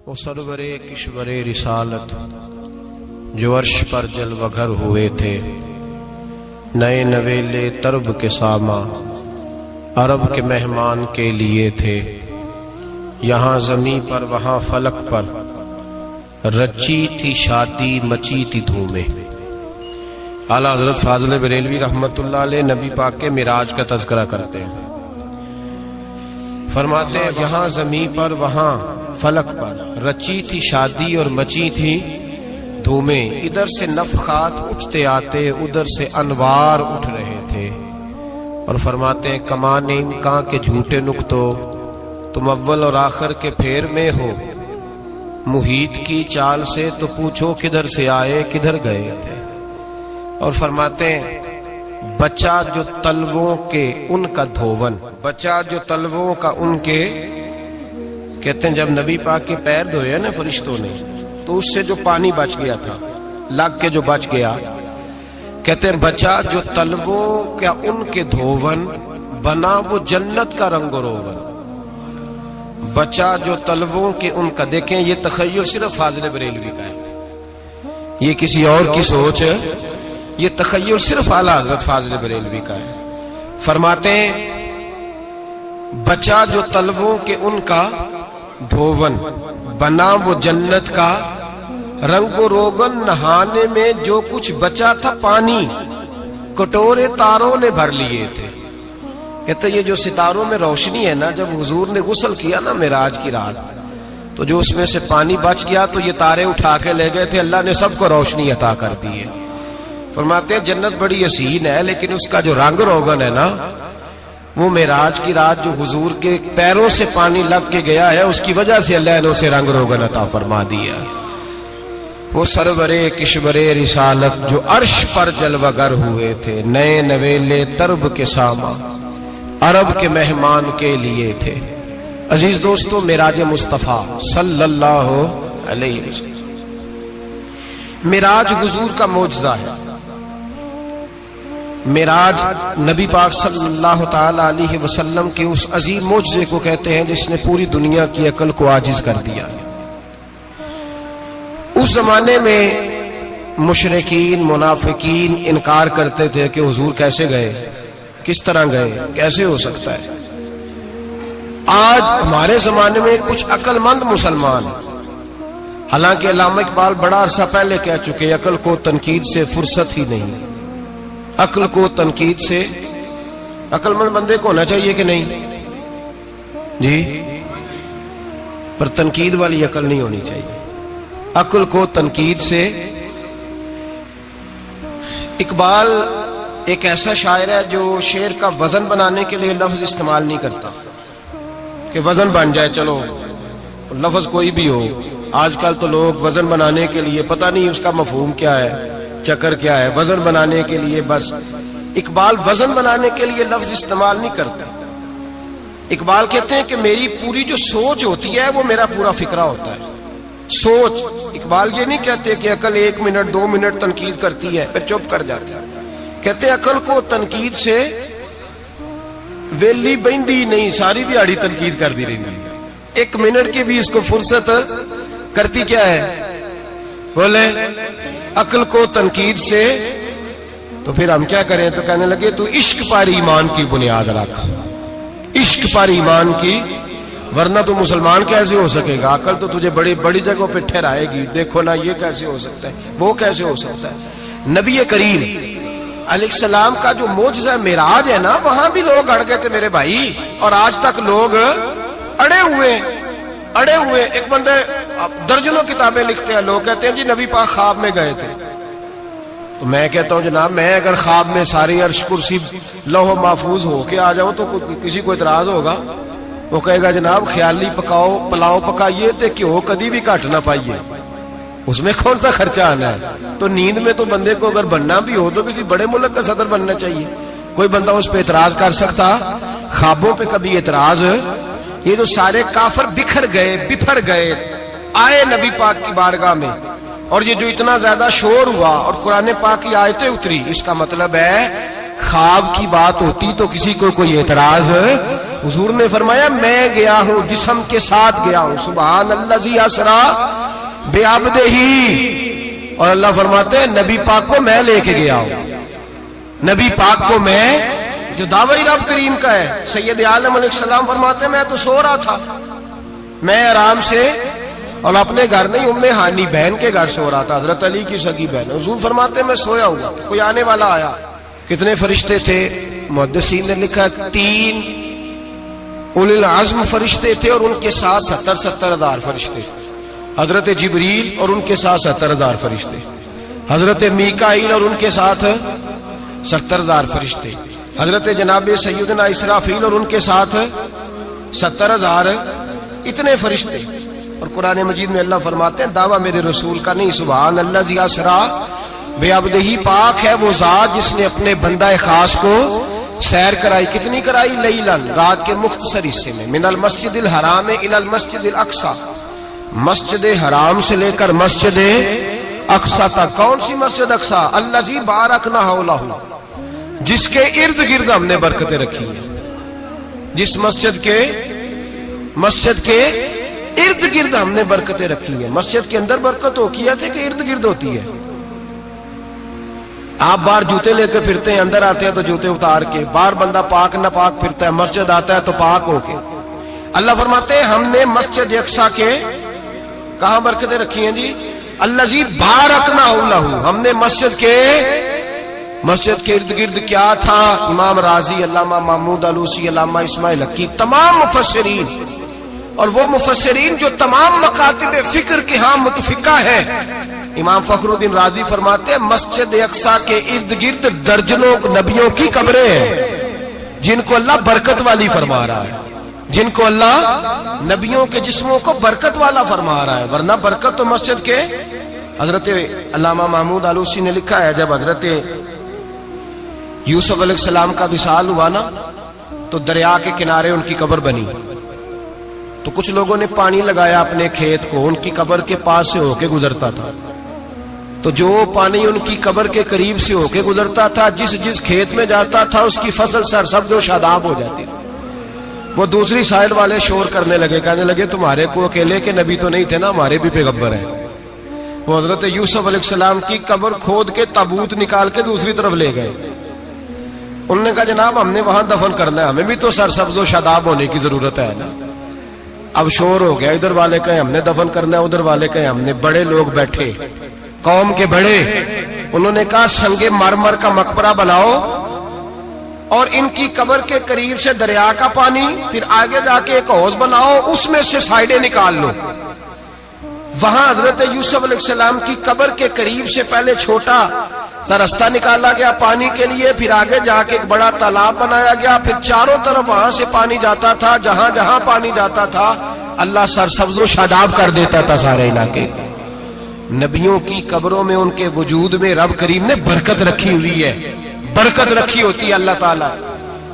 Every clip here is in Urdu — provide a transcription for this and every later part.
وہ سرورے کشورے رسالت جو عرش پر جلوہ گر ہوئے تھے، نئے نویلے طرب کے ساما عرب کے مہمان کے لیے تھے۔ یہاں زمیں پر وہاں فلک پر رچی تھی شادی مچی تھی دھومیں۔ اعلیٰ حضرت فاضل بریلوی رحمت اللہ علیہ نبی پاک کے معراج کا تذکرہ کرتے ہیں، فرماتے ہیں یہاں زمیں پر وہاں فلک پر رچی تھی شادی اور مچی تھی دھومیں۔ ادھر سے نفخات اٹھتے آتے، ادھر سے انوار اٹھ رہے تھے۔ اور فرماتے ہیں کمان امکان کے جھوٹے نکتو، تم اول اور آخر کے پھیر میں ہو۔ محیط کی چال سے تو پوچھو کدھر سے آئے کدھر گئے تھے۔ اور فرماتے ہیں بچہ جو تلووں کے ان کا دھوون، بچہ جو تلووں کا ان کے، کہتے ہیں جب نبی پاک کے پیر دھوئے نا فرشتوں نے تو اس سے جو پانی بچ گیا تھا، لگ کے جو بچ گیا، کہتے ہیں بچہ جو تلووں کا ان کے دھوون بنا وہ جنت کا رنگ و روغن۔ بچہ جو تلووں کے ان کا، دیکھیں یہ تخیل صرف فاضل بریلوی کا ہے، یہ کسی اور کی سوچ ہے، یہ تخیل صرف اعلیٰ حضرت فاضل بریلوی کا ہے۔ فرماتے ہیں بچہ جو تلووں کے ان کا دھوون بنا وہ جنت کا رنگ و روغن، نہانے میں جو کچھ بچا تھا پانی کٹورے تاروں نے بھر لیے تھے۔ کہتے یہ جو ستاروں میں روشنی ہے نا، جب حضور نے غسل کیا نا معراج کی رات، تو جو اس میں سے پانی بچ گیا تو یہ تارے اٹھا کے لے گئے تھے، اللہ نے سب کو روشنی عطا کر دی ہے۔ فرماتے ہیں جنت بڑی حسین ہے، لیکن اس کا جو رنگ روغن ہے نا، وہ معراج کی رات جو حضور کے پیروں سے پانی لگ کے گیا ہے، اس کی وجہ سے اللہ نے اسے رنگ روغن عطا فرما دیا۔ وہ سرورے کشورے رسالت جو عرش پر جلوہ گر ہوئے تھے، نئے نویلے طرب کے ساما عرب کے مہمان کے لیے تھے۔ عزیز دوستو، معراج مصطفیٰ صلی اللہ علیہ وسلم، معراج حضور کا معجزہ ہے۔ معراج نبی پاک صلی اللہ تعالی علیہ وسلم کے اس عظیم معجزے کو کہتے ہیں جس نے پوری دنیا کی عقل کو عاجز کر دیا۔ اس زمانے میں مشرکین منافقین انکار کرتے تھے کہ حضور کیسے گئے، کس طرح گئے، کیسے ہو سکتا ہے۔ آج ہمارے زمانے میں کچھ عقل مند مسلمان، حالانکہ علامہ اقبال بڑا عرصہ پہلے کہہ چکے عقل کو تنقید سے فرصت ہی نہیں۔ عقل کو تنقید سے، عقل مند بندے کو ہونا چاہیے کہ نہیں جی، پر تنقید والی عقل نہیں ہونی چاہیے۔ عقل کو تنقید سے، اقبال ایک ایسا شاعر ہے جو شعر کا وزن بنانے کے لیے لفظ استعمال نہیں کرتا کہ وزن بن جائے، چلو لفظ کوئی بھی ہو۔ آج کل تو لوگ وزن بنانے کے لیے پتہ نہیں اس کا مفہوم کیا ہے، چکر کیا ہے، وزن بنانے کے لیے بس۔ اقبال وزن بنانے کے لیے لفظ استعمال نہیں کرتا۔ اقبال کہتے ہیں کہ میری پوری جو سوچ ہوتی ہے وہ میرا پورا فکرہ ہوتا ہے۔ سوچ، اقبال یہ نہیں کہتے کہ عقل 1 منٹ 2 منٹ تنقید کرتی ہے پھر چپ کر جاتی ہے۔ کہتے ہیں عقل کو تنقید سے ویلی بہندی نہیں، ساری دیہڑی تنقید کر دی رہی ہے، 1 منٹ کی بھی اس کو فرصت کرتی کیا ہے، بولے عقل کو تنقید سے۔ تو پھر ہم کیا کریں، تو کہنے لگے تو عشق پر ایمان کی بنیاد رکھ، عشق پر ایمان کی، ورنہ تو مسلمان کیسے ہو سکے گا، عقل تو تجھے بڑی بڑی جگہوں پہ ٹھہرائے گی، دیکھو نا یہ کیسے ہو سکتا ہے، وہ کیسے ہو سکتا ہے۔ نبی کریم علیہ السلام کا جو معجزہ معراج ہے نا، وہاں بھی لوگ اڑ گئے تھے میرے بھائی، اور آج تک لوگ اڑے ہوئے۔ ایک بندے درجنوں کتابیں لکھتے ہیں، لوگ کہتے ہیں جی نبی پاک خواب میں گئے تھے۔ تو میں کہتا ہوں جناب، میں اگر خواب میں ساری عرش کرسی لوح محفوظ ہو کے آ جاؤں تو کسی کو اعتراض ہوگا؟ وہ کہے گا جناب خیالی پکاؤ پلاؤ پکائیے تے کیوں کدی بھی گھٹ نہ پائیے، اس میں کون سا خرچہ آنا ہے۔ تو نیند میں تو بندے کو اگر بننا بھی ہو تو کسی بڑے ملک کا صدر بننا چاہیے، کوئی بندہ اس پہ اعتراض کر سکتا؟ خوابوں پہ کبھی اعتراض؟ یہ جو سارے کافر بکھر گئے آئے نبی پاک کی بارگاہ میں، اور یہ جو اتنا زیادہ شور ہوا اور قرآن پاک کی آیتیں اتری، اس کا مطلب ہے خواب کی بات ہوتی تو کسی کو کوئی اعتراض حضور نے فرمایا میں گیا ہوں، جسم کے ساتھ گیا ہوں، سبحان الذی اسرا بعبدہ، اور اللہ فرماتے ہیں نبی پاک کو میں لے کے گیا ہوں، نبی پاک کو میں، جو دعوی رب کریم کا ہے۔ سید عالم علیہ السلام فرماتے ہیں میں تو سو رہا تھا، میں آرام سے، اور اپنے گھر نہیں، ام ہانی بہن کے گھر سو رہا تھا، حضرت علی کی سگی بہن۔ حضور فرماتے ہیں میں سویا ہوا، کوئی آنے والا آیا۔ کتنے فرشتے تھے؟ محدثین نے لکھا 3 اولی العزم فرشتے تھے، اور ان کے ساتھ 70 ہزار فرشتے، حضرت جبریل اور ان کے ساتھ 70 ہزار فرشتے، حضرت میکائیل اور ان کے ساتھ 70 ہزار فرشتے، حضرت جناب سیدنا اسرافیل اور ان کے ساتھ 70 ہزار، اتنے فرشتے۔ اور قرآن مجید میں اللہ فرماتے ہیں دعویٰ میرے رسول کا نہیں، سبحان الذی اسرا بعبدہ، پاک ہے وہ ذات جس نے اپنے بندہ خاص کو سیر کرائی۔ کتنی کرائی؟ لیلاً، رات کے مختصر حصے میں، من المسجد الحرام الی المسجد الاقصی، مسجد حرام سے لے کر مسجد اقصی تک۔ کون سی مسجد اقصی؟ الذی بارکنا حولہ، جس کے ارد گرد ہم نے برکتیں رکھی ہیں، جس مسجد کے ارد گرد ہم نے برکتیں رکھی ہیں۔ مسجد کے اندر برکت ہوتی ہے کہ ارد گرد ہوتی ہے؟ آپ باہر جوتے لے کے پھرتے ہیں، اندر آتے ہیں تو جوتے اتار کے، باہر بندہ پاک نہ پاک پھرتا ہے، مسجد آتا ہے تو پاک ہو کے۔ اللہ فرماتے ہیں ہم نے مسجد اقصی کے کہاں برکتیں رکھی ہیں جی؟ الذی بارکنا حولہ، ہم نے مسجد کے ارد گرد کیا تھا؟ امام رازی، علامہ محمود آلوسی، علامہ اسماعیل حقی، تمام مفسرین، اور وہ مفسرین جو تمام مکاتب فکر کے ہاں متفقہ ہیں، امام فخر الدین رازی فرماتے ہیں مسجد اقصی کے ارد گرد درجنوں نبیوں کی قبریں ہیں، جن کو اللہ برکت والی فرما رہا ہے، جن کو اللہ نبیوں کے جسموں کو برکت والا فرما رہا ہے، ورنہ برکت تو مسجد کے۔ حضرت علامہ محمود آلوسی نے لکھا ہے جب حضرت یوسف علیہ السلام کا وصال ہوا نا، تو دریا کے کنارے ان کی قبر بنی، تو کچھ لوگوں نے پانی لگایا اپنے کھیت کو، ان کی قبر کے پاس سے ہو کے گزرتا تھا، تو جو پانی ان کی قبر کے قریب سے ہو کے گزرتا تھا، جس کھیت میں جاتا تھا اس کی فصل سرسبز و شاداب ہو جاتی۔ وہ دوسری سائڈ والے شور کرنے لگے، کہنے لگے تمہارے کو اکیلے کے نبی تو نہیں تھے نا، ہمارے بھی پیغمبر ہیں۔ وہ حضرت یوسف علیہ السلام کی قبر کھود کے تابوت نکال کے دوسری طرف لے گئے۔ انہوں نے کہا جناب ہم نے وہاں دفن کرنا ہے، ہمیں بھی تو سرسبز و شاداب ہونے کی ضرورت ہے نا۔ اب شور ہو گیا، ادھر والے کہیں ہم نے دفن کرنا ہے، ادھر والے کہیں ہم نے۔ بڑے لوگ بیٹھے، قوم کے بڑے، انہوں نے کہا سنگ مرمر کا مقبرہ بناؤ، اور ان کی قبر کے قریب سے دریا کا پانی، پھر آگے جا کے ایک حوض بناؤ، اس میں سے سائیڈیں نکال لو۔ وہاں حضرت یوسف علیہ السلام کی قبر کے قریب سے پہلے چھوٹا سا رستہ نکالا گیا پانی کے لیے، پھر آگے جا کے ایک بڑا تالاب بنایا گیا، پھر چاروں طرف وہاں سے پانی جاتا تھا، جہاں جہاں پانی جاتا تھا اللہ سرسبز و شاداب کر دیتا تھا سارے علاقے کو۔ نبیوں کی قبروں میں، ان کے وجود میں رب کریم نے برکت رکھی ہوئی ہے، برکت رکھی ہوتی ہے اللہ تعالیٰ۔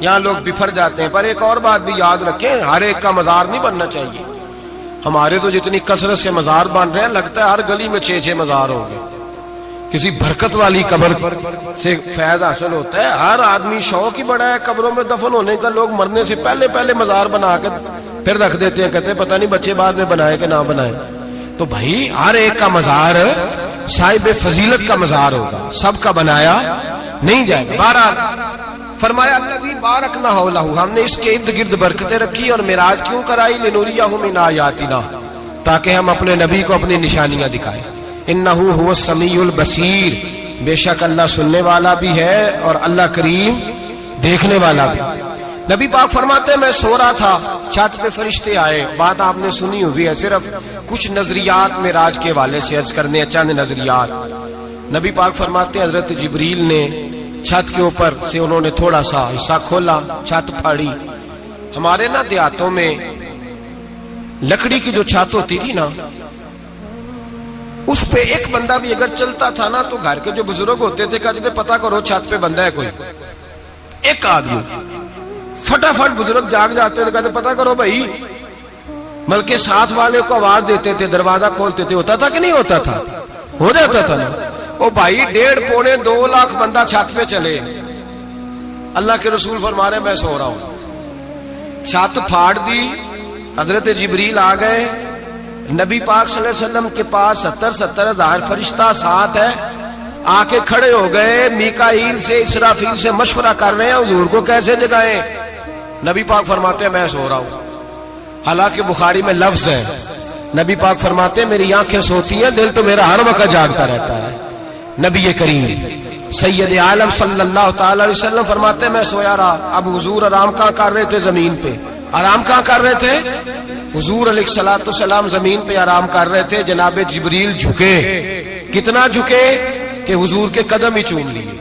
یہاں لوگ بفر جاتے ہیں، پر ایک اور بات بھی یاد رکھیں، ہر ایک کا مزار نہیں بننا چاہیے۔ ہمارے تو جتنی کثرت سے مزار بن رہے ہیں، لگتا ہے ہر گلی میں 6 مزار ہوں گے۔ کسی برکت والی قبر سے فیض حاصل ہوتا ہے۔ ہر آدمی شوق ہی بڑا ہے قبروں میں دفن ہونے کا، لوگ مرنے سے پہلے مزار بنا کے پھر رکھ دیتے ہیں، کہتے ہیں پتہ نہیں بچے بعد میں بنائے کہ نہ بنائے۔ تو بھائی ہر ایک کا مزار صاحب فضیلت کا مزار ہوگا، سب کا بنایا نہیں جائے گا۔ بہرحال فرمایا الذی بارکنا حولہ، ہم نے اس کے ارد گرد برکتیں رکھی، اور معراج کیوں کرائی؟ لنوریہ من آیاتنا، تاکہ ہم اپنے نبی کو اپنی نشانیاں دکھائیں۔ انہ هو السمیع البصیر، بے شک اللہ سننے والا بھی ہے اور اللہ کریم دیکھنے والا بھی۔ نبی پاک فرماتے ہیں میں سو رہا تھا، چھت پہ فرشتے آئے، بات آپ نے سنی ہوئی ہے، صرف کچھ نظریات معراج کے حوالے سے عرض کرنے ہیں، چند نظریات۔ نبی پاک فرماتے ہیں حضرت جبریل نے چھت کے اوپر سے انہوں نے تھوڑا سا حصہ کھولا، چھت پھاڑی۔ ہمارے نا دیہاتوں میں لکڑی کی جو چھت ہوتی تھی نا، اس پہ ایک بندہ بھی اگر چلتا تھا نا، تو گھر کے جو بزرگ ہوتے تھے کہتے تھے پتہ کرو چھت پہ بندہ ہے کوئی۔ ایک آدمی فٹافٹ بزرگ جاگ جاتے تھے، کہتے پتہ کرو بھائی، بلکہ ساتھ والے کو آواز دیتے تھے، دروازہ کھولتے تھے۔ ہوتا تھا کہ نہیں ہوتا تھا؟ ہو جاتا تھا نا۔ او بھائی 1.5-2 لاکھ بندہ چھت پہ چلے، اللہ کے رسول فرما رہے میں سو رہا ہوں، چھت پھاڑ دی، حضرت جبریل آ گئے، نبی پاک صلی اللہ علیہ وسلم کے پاس 70 ہزار فرشتہ ساتھ ہے، آ کے کھڑے ہو گئے، میکائیل سے اسرافیل سے مشورہ کر رہے ہیں حضور کو کیسے جگائیں۔ نبی پاک فرماتے ہیں میں سو رہا ہوں، حالانکہ بخاری میں لفظ ہے، نبی پاک فرماتے ہیں میری آنکھیں سوتی ہیں، دل تو میرا ہر وقت جاگتا رہتا ہے۔ نبی کریم سید عالم صلی اللہ تعالی علیہ وسلم فرماتے ہیں میں سویا رہا۔ اب حضور آرام کہاں کر رہے تھے؟ زمین پہ۔ آرام کہاں کر رہے تھے؟ حضور علیہ الصلوۃ والسلام زمین پہ آرام کر رہے تھے، جناب جبریل جھکے، کتنا جھکے کہ حضور کے قدم ہی چوم لیے۔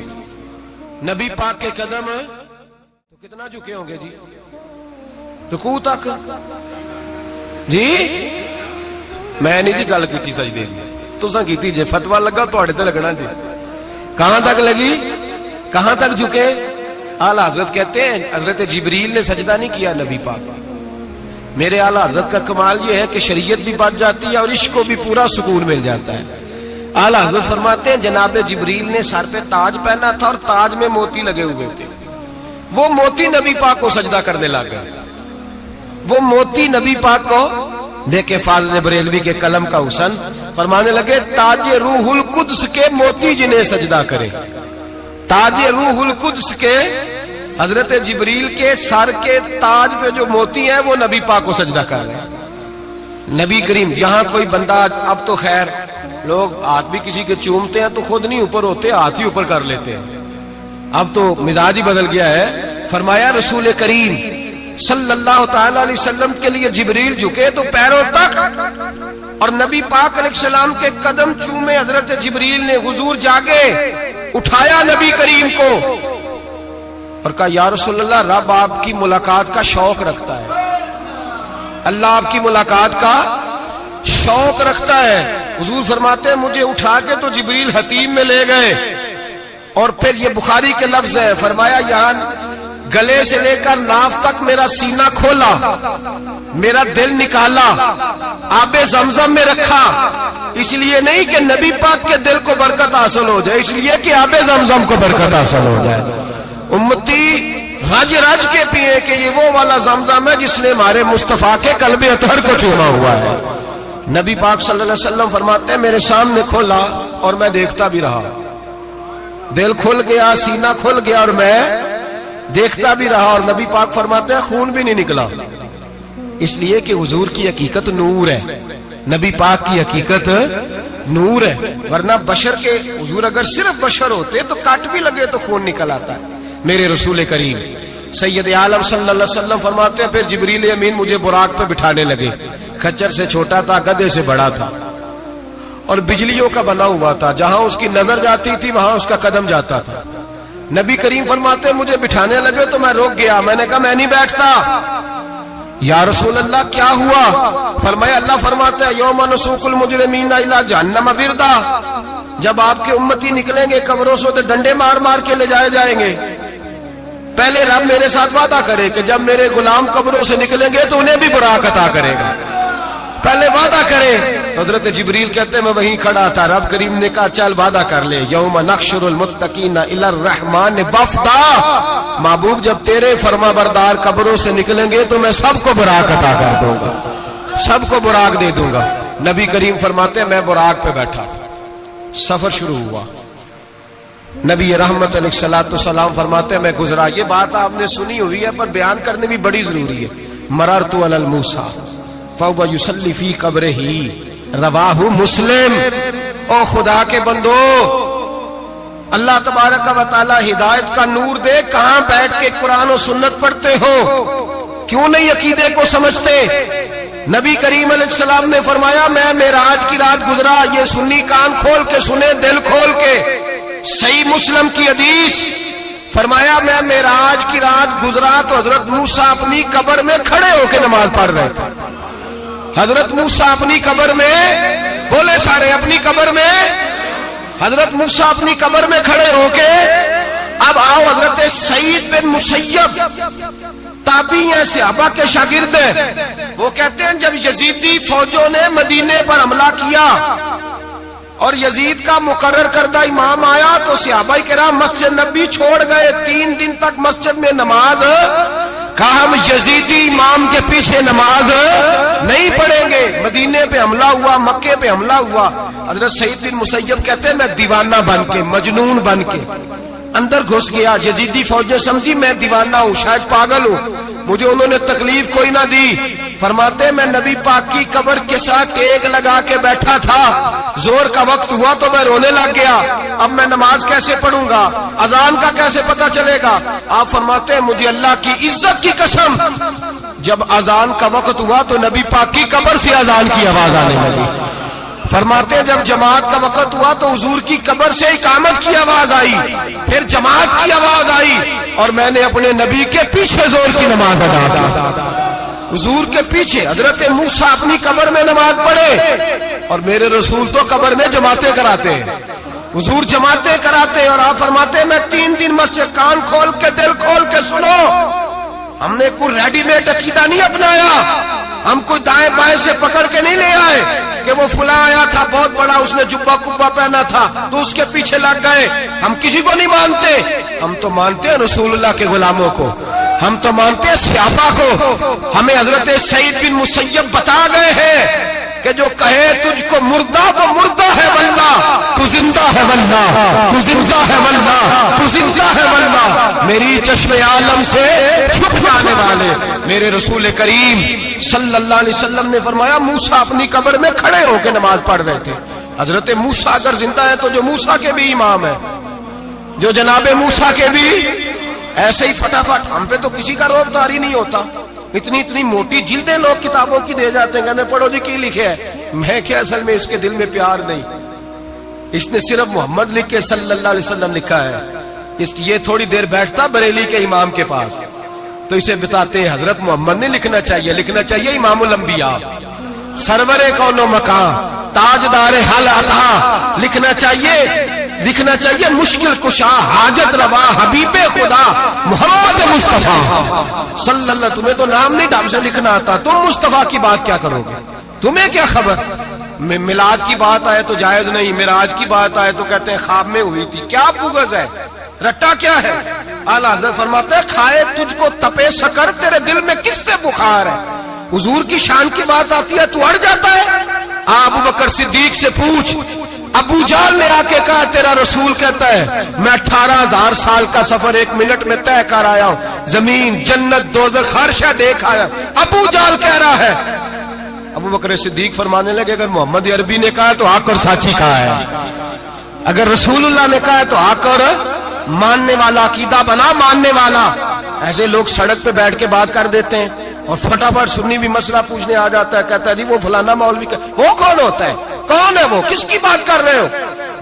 نبی پاک کے قدم تو کتنا جھکے ہوں گے جی؟ رکوع تک جی؟ میں نہیں جی گل کی سجدے دی، تساں کیتی جے، فتوا لگا تواڈے تے لگنا جی۔ کہاں تک لگی؟ کہاں تک جھکے؟ اعلی حضرت کہتے ہیں حضرت جبریل نے سجدہ نہیں کیا نبی پاک۔ میرے اعلی حضرت کا کمال یہ ہے کہ شریعت بھی بچ جاتی ہے اور عشق کو بھی پورا سکون مل جاتا ہے۔ اعلی حضرت فرماتے ہیں جناب جبریل نے سر پہ تاج پہنا تھا اور تاج میں موتی لگے ہوئے تھے، وہ موتی نبی پاک کو سجدہ کرنے لگ گئے، وہ موتی نبی پاک کو دیکھیں۔ فاضل بریلوی کے قلم کا حسن فرمانے لگے تاج روح القدس کے موتی جنہیں سجدہ کرے، تاج روح القدس کے حضرت جبریل کے سر کے تاج پہ جو موتی ہیں وہ نبی پاک کو سجدہ کر رہے ہیں۔ نبی کریم یہاں کوئی بندہ، اب تو خیر لوگ ہاتھ بھی کسی کے چومتے ہیں تو خود نہیں اوپر ہوتے، ہاتھ ہی اوپر کر لیتے ہیں، اب تو مزاج ہی بدل گیا ہے۔ فرمایا رسول کریم صلی اللہ تعالی علیہ وسلم کے لیے جبریل جھکے تو پیروں تک، اور نبی پاک علیہ السلام کے قدم چومے حضرت جبریل نے۔ حضور جاگے، اٹھایا نبی کریم کو اور کہا یا رسول اللہ، رب آپ کی ملاقات کا شوق رکھتا ہے، اللہ آپ کی ملاقات کا شوق رکھتا ہے۔ حضور فرماتے ہیں مجھے اٹھا کے تو جبریل حتیم میں لے گئے، اور پھر یہ بخاری کے لفظ ہے، فرمایا یہاں گلے سے لے کر ناف تک میرا سینہ کھولا، میرا دل نکالا، آب زمزم میں رکھا، اس لیے نہیں کہ نبی پاک کے دل کو برکت حاصل ہو جائے، اس لیے کہ آب زمزم کو برکت حاصل ہو جائے۔ امتی رج رج کے پیئے کہ یہ وہ والا زمزم ہے جس نے ہمارے مصطفیٰ کے قلب اطہر کو چوما ہوا ہے۔ نبی پاک صلی اللہ علیہ وسلم فرماتے ہیں میرے سامنے کھولا اور میں دیکھتا بھی رہا، دل کھل گیا، سینہ کھل گیا اور میں دیکھتا بھی رہا، اور نبی پاک فرماتے ہیں خون بھی نہیں نکلا، اس لیے کہ حضور کی حقیقت نور ہے، نبی پاک کی حقیقت نور ہے، ورنہ بشر کے حضور اگر صرف بشر ہوتے تو کٹ بھی لگے تو خون نکل آتا ہے۔ میرے رسول کریم سید عالم صلی اللہ علیہ وسلم فرماتے ہیں پھر جبریل امین مجھے براق پہ بٹھانے لگے، خچر سے چھوٹا تھا، گدھے سے بڑا تھا، اور بجلیوں کا بنا ہوا تھا، جہاں اس کی نظر جاتی تھی وہاں اس کا قدم جاتا تھا۔ نبی کریم فرماتے ہیں مجھے بٹھانے لگے تو میں رک گیا، میں نے کہا میں نہیں بیٹھتا۔ یا رسول اللہ کیا ہوا؟ فرمایا اللہ فرماتا ہے یوم نسوق المجرمین الی جہنم وردا، جب آپ کے امتی نکلیں گے قبروں سے تو ڈنڈے مار مار کے لے جائے جائیں گے۔ پہلے رب میرے ساتھ وعدہ کرے کہ جب میرے غلام قبروں سے نکلیں گے تو انہیں بھی براق عطا کرے گا، پہلے وعدہ کرے۔ حضرت جبریل کہتے ہیں میں وہیں کھڑا تھا، رب کریم نے کہا چل وعدہ کر لے، یوم نحشر المتقین الی الرحمن وفدا، محبوب جب تیرے فرما بردار قبروں سے نکلیں گے تو میں سب کو براق عطا کر دوں گا، سب کو براق دے دوں گا۔ نبی کریم فرماتے ہیں میں براق پہ بیٹھا، سفر شروع ہوا، نبی رحمت علیہ الصلوۃ والسلام فرماتے ہیں میں گزرا۔ یہ بات آپ نے سنی ہوئی ہے پر بیان کرنے بھی بڑی ضروری ہے۔ مررت علی الموسیٰ فهو یصلی فی قبرہ، رواہ مسلم۔ او خدا کے بندو، اللہ تبارک و تعالی ہدایت کا نور دے، کہاں بیٹھ کے قرآن و سنت پڑھتے ہو؟ کیوں نہیں عقیدے کو سمجھتے؟ نبی کریم علیہ السلام نے فرمایا میں معراج کی رات گزرا، یہ سنی کان کھول کے سنے، دل کھول کے، صحیح مسلم کی حدیث، فرمایا میں معراج کی رات گزرا تو حضرت موسیٰ اپنی قبر میں کھڑے ہو کے نماز پڑھ رہے تھے۔ حضرت موسیٰ اپنی قبر میں، بولے سارے اپنی قبر میں، حضرت موسیٰ اپنی قبر میں کھڑے ہو کے۔ اب آؤ حضرت سعید بن مسیب تابعی ہیں، صحابہ کے شاگرد ہیں، وہ کہتے ہیں جب یزیدی فوجوں نے مدینے پر حملہ کیا اور یزید کا مقرر کردہ امام آیا تو صحابہ کرام مسجد نبی چھوڑ گئے، 3 دن تک مسجد میں نماز کہا ہم یزیدی امام کے پیچھے نماز نہیں پڑھیں گے. مدینے پہ حملہ ہوا, مکے پہ حملہ ہوا. حضرت سعید بن مسیب کہتے ہیں میں دیوانہ بن کے, مجنون بن کے اندر گھس گیا. یزیدی فوجیں سمجھی میں دیوانہ ہوں, شاید پاگل ہوں, مجھے انہوں نے تکلیف کوئی نہ دی. فرماتے میں نبی پاک کی قبر کے ساتھ ٹیک لگا کے بیٹھا تھا, زور کا وقت ہوا تو میں رونے لگ گیا. اب میں نماز کیسے پڑھوں گا, اذان کا کیسے پتہ چلے گا. آپ فرماتے ہیں مجھے اللہ کی عزت کی قسم, جب اذان کا وقت ہوا تو نبی پاک کی قبر سے اذان کی آواز آنے لگی. فرماتے ہیں جب جماعت کا وقت ہوا تو حضور کی قبر سے اقامت کی آواز آئی, پھر جماعت کی آواز آئی, اور میں نے اپنے نبی کے پیچھے زور کی نماز ادا کی. حضور کے پیچھے حضرت موسیٰ اپنی قبر میں نماز پڑھے, اور میرے رسول تو قبر میں جماعتیں کراتے ہیں. حضور جماعتیں کراتے ہیں, اور آپ فرماتے ہیں میں 3 دن مسجد, کان کھول کے دل کھول کے سنو, ہم نے کوئی ریڈی میڈ عقیدہ نہیں اپنایا, ہم کوئی دائیں بائیں سے پکڑ کے نہیں لے آئے کہ وہ فلاں آیا تھا بہت بڑا, اس نے جبہ کبہ پہنا تھا تو اس کے پیچھے لگ گئے. ہم کسی کو نہیں مانتے, ہم تو مانتے ہیں رسول اللہ کے غلاموں کو, ہم تو مانتے ہیں صحابہ کو. ہمیں حضرت سعید بن مسیب بتا گئے ہیں کہ جو کہے تجھ کو مردہ وہ مردہ ہے واللہ, تو زندہ ہے واللہ, تو زندہ ہے واللہ, تو زندہ ہے واللہ. میری چشم عالم سے چھپ جانے والے میرے رسول کریم صلی اللہ علیہ وسلم نے فرمایا موسیٰ اپنی قبر میں کھڑے ہو کے نماز پڑھ رہے تھے. حضرت موسیٰ اگر زندہ ہے تو جو موسیٰ کے بھی امام ہے, جو جناب موسیٰ کے بھی ایسے ہی فٹافٹ. ہم پہ تو کسی کا روب داری نہیں ہوتا, اتنی موٹی جلدیں لوگ کتابوں کی دے جاتے ہیں, کہتے پڑھو جی کی لکھے ہے. میں کیا اصل میں اس کے دل میں پیار نہیں, اس نے صرف محمد لکھ کے صلی اللہ علیہ وسلم لکھا ہے. یہ تھوڑی دیر بیٹھتا بریلی کے امام کے پاس تو اسے بتاتے ہیں حضرت محمد نے لکھنا چاہیے, لکھنا چاہیے امام الانبیاء, سرور کون و مکان, تاجدار حال عطا, لکھنا چاہیے مشکل کشا, حاجت روا, حبیب خدا محمد مصطفیٰ صلی اللہ. تمہیں تو نام نہیں ڈھنگ سے لکھنا آتا, تم مصطفیٰ کی بات کیا کرو گے, تمہیں کیا خبر. میلاد کی بات آئے تو جائز نہیں, معراج کی بات آئے تو کہتے ہیں خواب میں ہوئی تھی. کیا بغض ہے, رٹا کیا ہے. اعلیٰ حضرت فرماتے ہیں کھائے تجھ کو تپے سکر, تیرے دل میں کس سے بخار ہے. حضور کی شان کی بات آتی ہے تو اڑ جاتا ہے. ابو بکر صدیق سے پوچھ, ابو جال نے آ کے کہا تیرا رسول کہتا ہے میں 18,000 سال کا سفر 1 منٹ میں طے کر آیا ہوں, زمین جنت دوزخ ہر شے دیکھ آیا. ابو جال کہہ رہا ہے. ابو بکر صدیق فرمانے لگے اگر محمد عربی نے کہا تو آ کر ساتھی کہا ہے, اگر رسول اللہ نے کہا ہے تو آ کر ماننے والا, عقیدہ بنا ماننے والا. ایسے لوگ سڑک پہ بیٹھ کے بات کر دیتے ہیں اور فٹافٹ سنی بھی مسئلہ پوچھنے آ جاتا ہے, کہتا ہے جی وہ فلانا مولوی کا, وہ کون ہوتا ہے, کون ہے وہ, کس کی بات کر رہے ہو.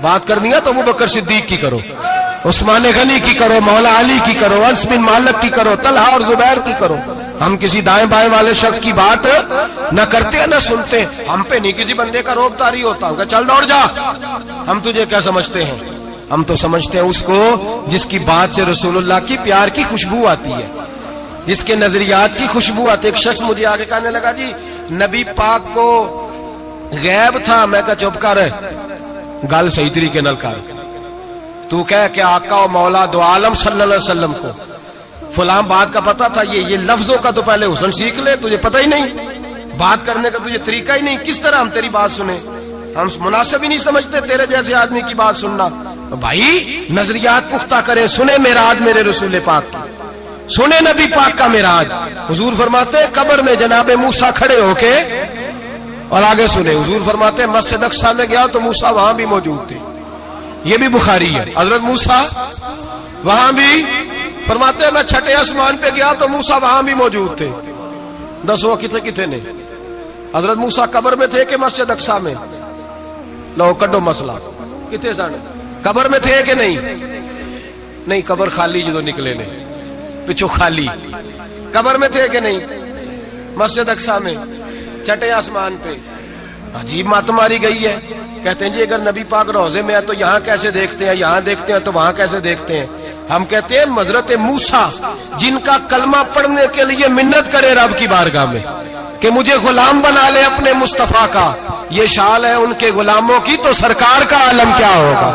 بات کرنی ہے تو ابو بکر صدیق کی کرو, عثمان غنی کی کرو, مولا علی کی کرو, انس بن مالک کی کرو, طلحہ اور زبیر کی کرو. ہم کسی دائیں بائیں والے شخص کی بات نہ کرتے نہ سنتے. ہم پہ نہیں کسی بندے کا روب طاری ہوتا, کہ چل دوڑ جا, ہم تجھے کیا سمجھتے ہیں. ہم تو سمجھتے ہیں اس کو جس کی بات سے رسول اللہ کی پیار کی خوشبو آتی ہے, جس کے نظریات کی خوشبو آتی ہے. ایک شخص مجھے آگے کہنے لگا جی نبی پاک کو غیب تھا. میں کہا چپ کر, گل صحیح طریقے نال کر. تو کہہ کہ آقا و مولا دو عالم صلی اللہ علیہ وسلم کو فلاں بات کا پتا تھا, یہ لفظوں کا تو پہلے حسن سیکھ لے, تجھے پتہ ہی نہیں, بات کرنے کا تجھے طریقہ ہی نہیں, کس طرح ہم تیری بات سنیں. ہم مناسب ہی نہیں سمجھتے تیرے جیسے آدمی کی بات سننا. بھائی نظریات پختہ کریں, سنیں معراج میرے رسول پاک کی, سنیں نبی پاک کا معراج. حضور فرماتے ہیں قبر میں جناب موسیٰ کھڑے ہو کے, اور آگے سنیں حضور فرماتے ہیں مسجد اقصی میں گیا تو موسیٰ وہاں بھی موجود تھے. یہ بھی بخاری ہے. حضرت موسیٰ وہاں بھی, فرماتے ہیں میں 6 آسمان پہ گیا تو موسیٰ وہاں بھی موجود تھے. 10 کتنے نے, حضرت موسیٰ قبر میں تھے کہ مسجد اقصی میں, لو کڈو مسئلہ, کتنے سن قبر میں تھے کہ نہیں, قبر خالی جدو نکلے نے پچھو خالی, قبر میں تھے کہ نہیں, مسجد اقصی میں 6 آسمان پہ. عجیب مات ماری گئی ہے. کہتے ہیں جی اگر نبی پاک روضے میں ہے تو یہاں کیسے دیکھتے ہیں, یہاں دیکھتے ہیں تو وہاں کیسے دیکھتے ہیں. ہم کہتے ہیں حضرت موسیٰ جن کا کلمہ پڑھنے کے لیے منت کرے رب کی بارگاہ میں کہ مجھے غلام بنا لے اپنے مصطفیٰ کا, یہ شال ہے ان کے غلاموں کی, تو سرکار کا عالم کیا ہوگا.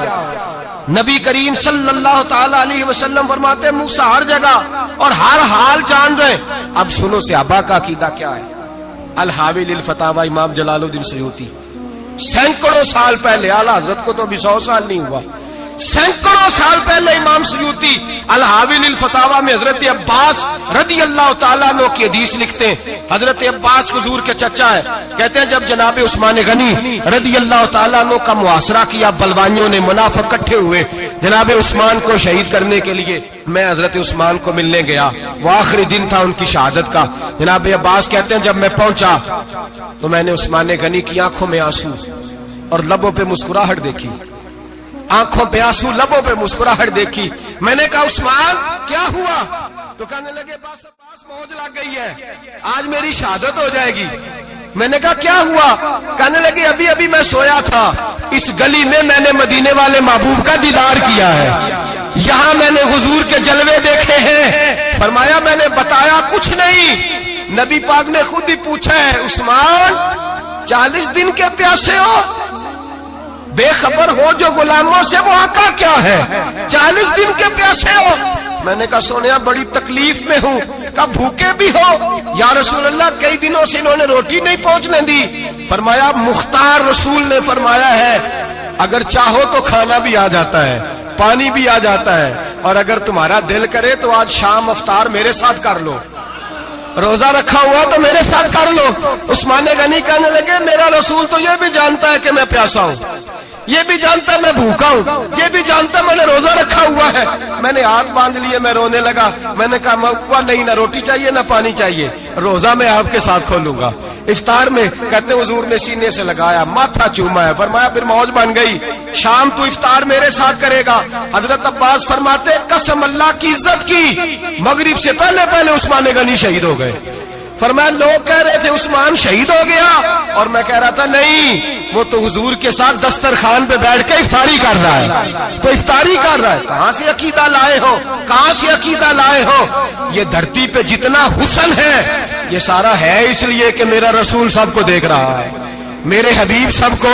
نبی کریم صلی اللہ تعالی علیہ وسلم فرماتے ہیں موسیٰ ہر جگہ اور ہر حال جان رہے. اب سنو صحابہ کا عقیدہ کیا ہے. الحاوی للفتاوی امام جلال الدین سیوطی سینکڑوں سال پہلے، اعلیٰ حضرت کو تو ابھی 100 سال نہیں ہوا، سینکڑوں سال پہلے امام سیوطی الحاوی للفتاوی میں حضرت عباس رضی اللہ تعالیٰ عنہ کی حدیث لکھتے ہیں. حضرت عباس حضور کے چچا ہے. کہتے ہیں جب جناب عثمان غنی رضی اللہ تعالیٰ عنہ کا محاصرہ کیا، بلوانیوں نے، منافق اکٹھے ہوئے جناب عثمان کو شہید کرنے کے لیے، میں حضرت عثمان کو ملنے گیا. وہ آخری دن تھا ان کی شہادت کا. جناب عباس کہتے ہیں جب میں پہنچا تو میں نے عثمان غنی کی آنکھوں میں آنسو اور لبوں پہ مسکراہٹ دیکھی. آنکھوں پہ آنسو، لبوں پہ مسکراہٹ دیکھی. میں نے کہا عثمان کیا ہوا؟ تو کہنے لگے بس موج لگ گئی ہے، آج میری شہادت ہو جائے گی. میں نے کہا کیا ہوا؟ کہنے لگے ابھی ابھی میں سویا تھا، اس گلی میں میں نے مدینے والے محبوب کا دیدار کیا ہے، یہاں میں نے حضور کے جلوے دیکھے ہیں. فرمایا میں نے بتایا کچھ نہیں. نبی پاک نے خود ہی پوچھا ہے عثمان 40 دن کے پیاسے ہو؟ بے خبر ہو جو غلاموں سے، وہ آقا کیا ہے؟ 40 دن کے پیاسے ہو؟ میں نے کہا سونیا بڑی تکلیف میں ہوں. کہا بھوکے بھی ہو؟ یا رسول اللہ کئی دنوں سے انہوں نے روٹی نہیں پہنچنے دی. فرمایا مختار رسول نے فرمایا ہے اگر چاہو تو کھانا بھی آ جاتا ہے، پانی بھی آ جاتا ہے، اور اگر تمہارا دل کرے تو آج شام افطار میرے ساتھ کر لو، روزہ رکھا ہوا تو میرے ساتھ کر لو. عثمان غنی کہنے لگے میرا رسول تو یہ بھی جانتا ہے کہ میں پیاسا ہوں، یہ بھی جانتا ہے میں بھوکا ہوں، یہ بھی جانتا ہے میں نے روزہ رکھا ہوا ہے. میں نے ہاتھ باندھ لیے، میں رونے لگا. میں نے کہا نہیں، نہ روٹی چاہیے نہ پانی چاہیے، روزہ میں آپ کے ساتھ کھولوں گا. افطار میں کہتے حضور نے سینے سے لگایا، ماتھا چوما ہے. فرمایا پھر موج بن گئی، شام تو افطار میرے ساتھ کرے گا. حضرت عباس فرماتے قسم اللہ کی عزت کی مغرب سے پہلے پہلے عثمان غنی شہید ہو گئے. فرمایا لوگ کہہ رہے تھے عثمان شہید ہو گیا، اور میں کہہ رہا تھا نہیں، وہ تو حضور کے ساتھ دسترخوان پہ بیٹھ کے افطاری کر رہا ہے. تو افطاری کر رہا ہے. کہاں سے عقیدہ لائے ہو؟ کہاں سے عقیدہ لائے ہو؟ یہ دھرتی پہ جتنا حسن ہے یہ سارا ہے اس لیے کہ میرا رسول سب کو دیکھ رہا ہے، میرے حبیب سب کو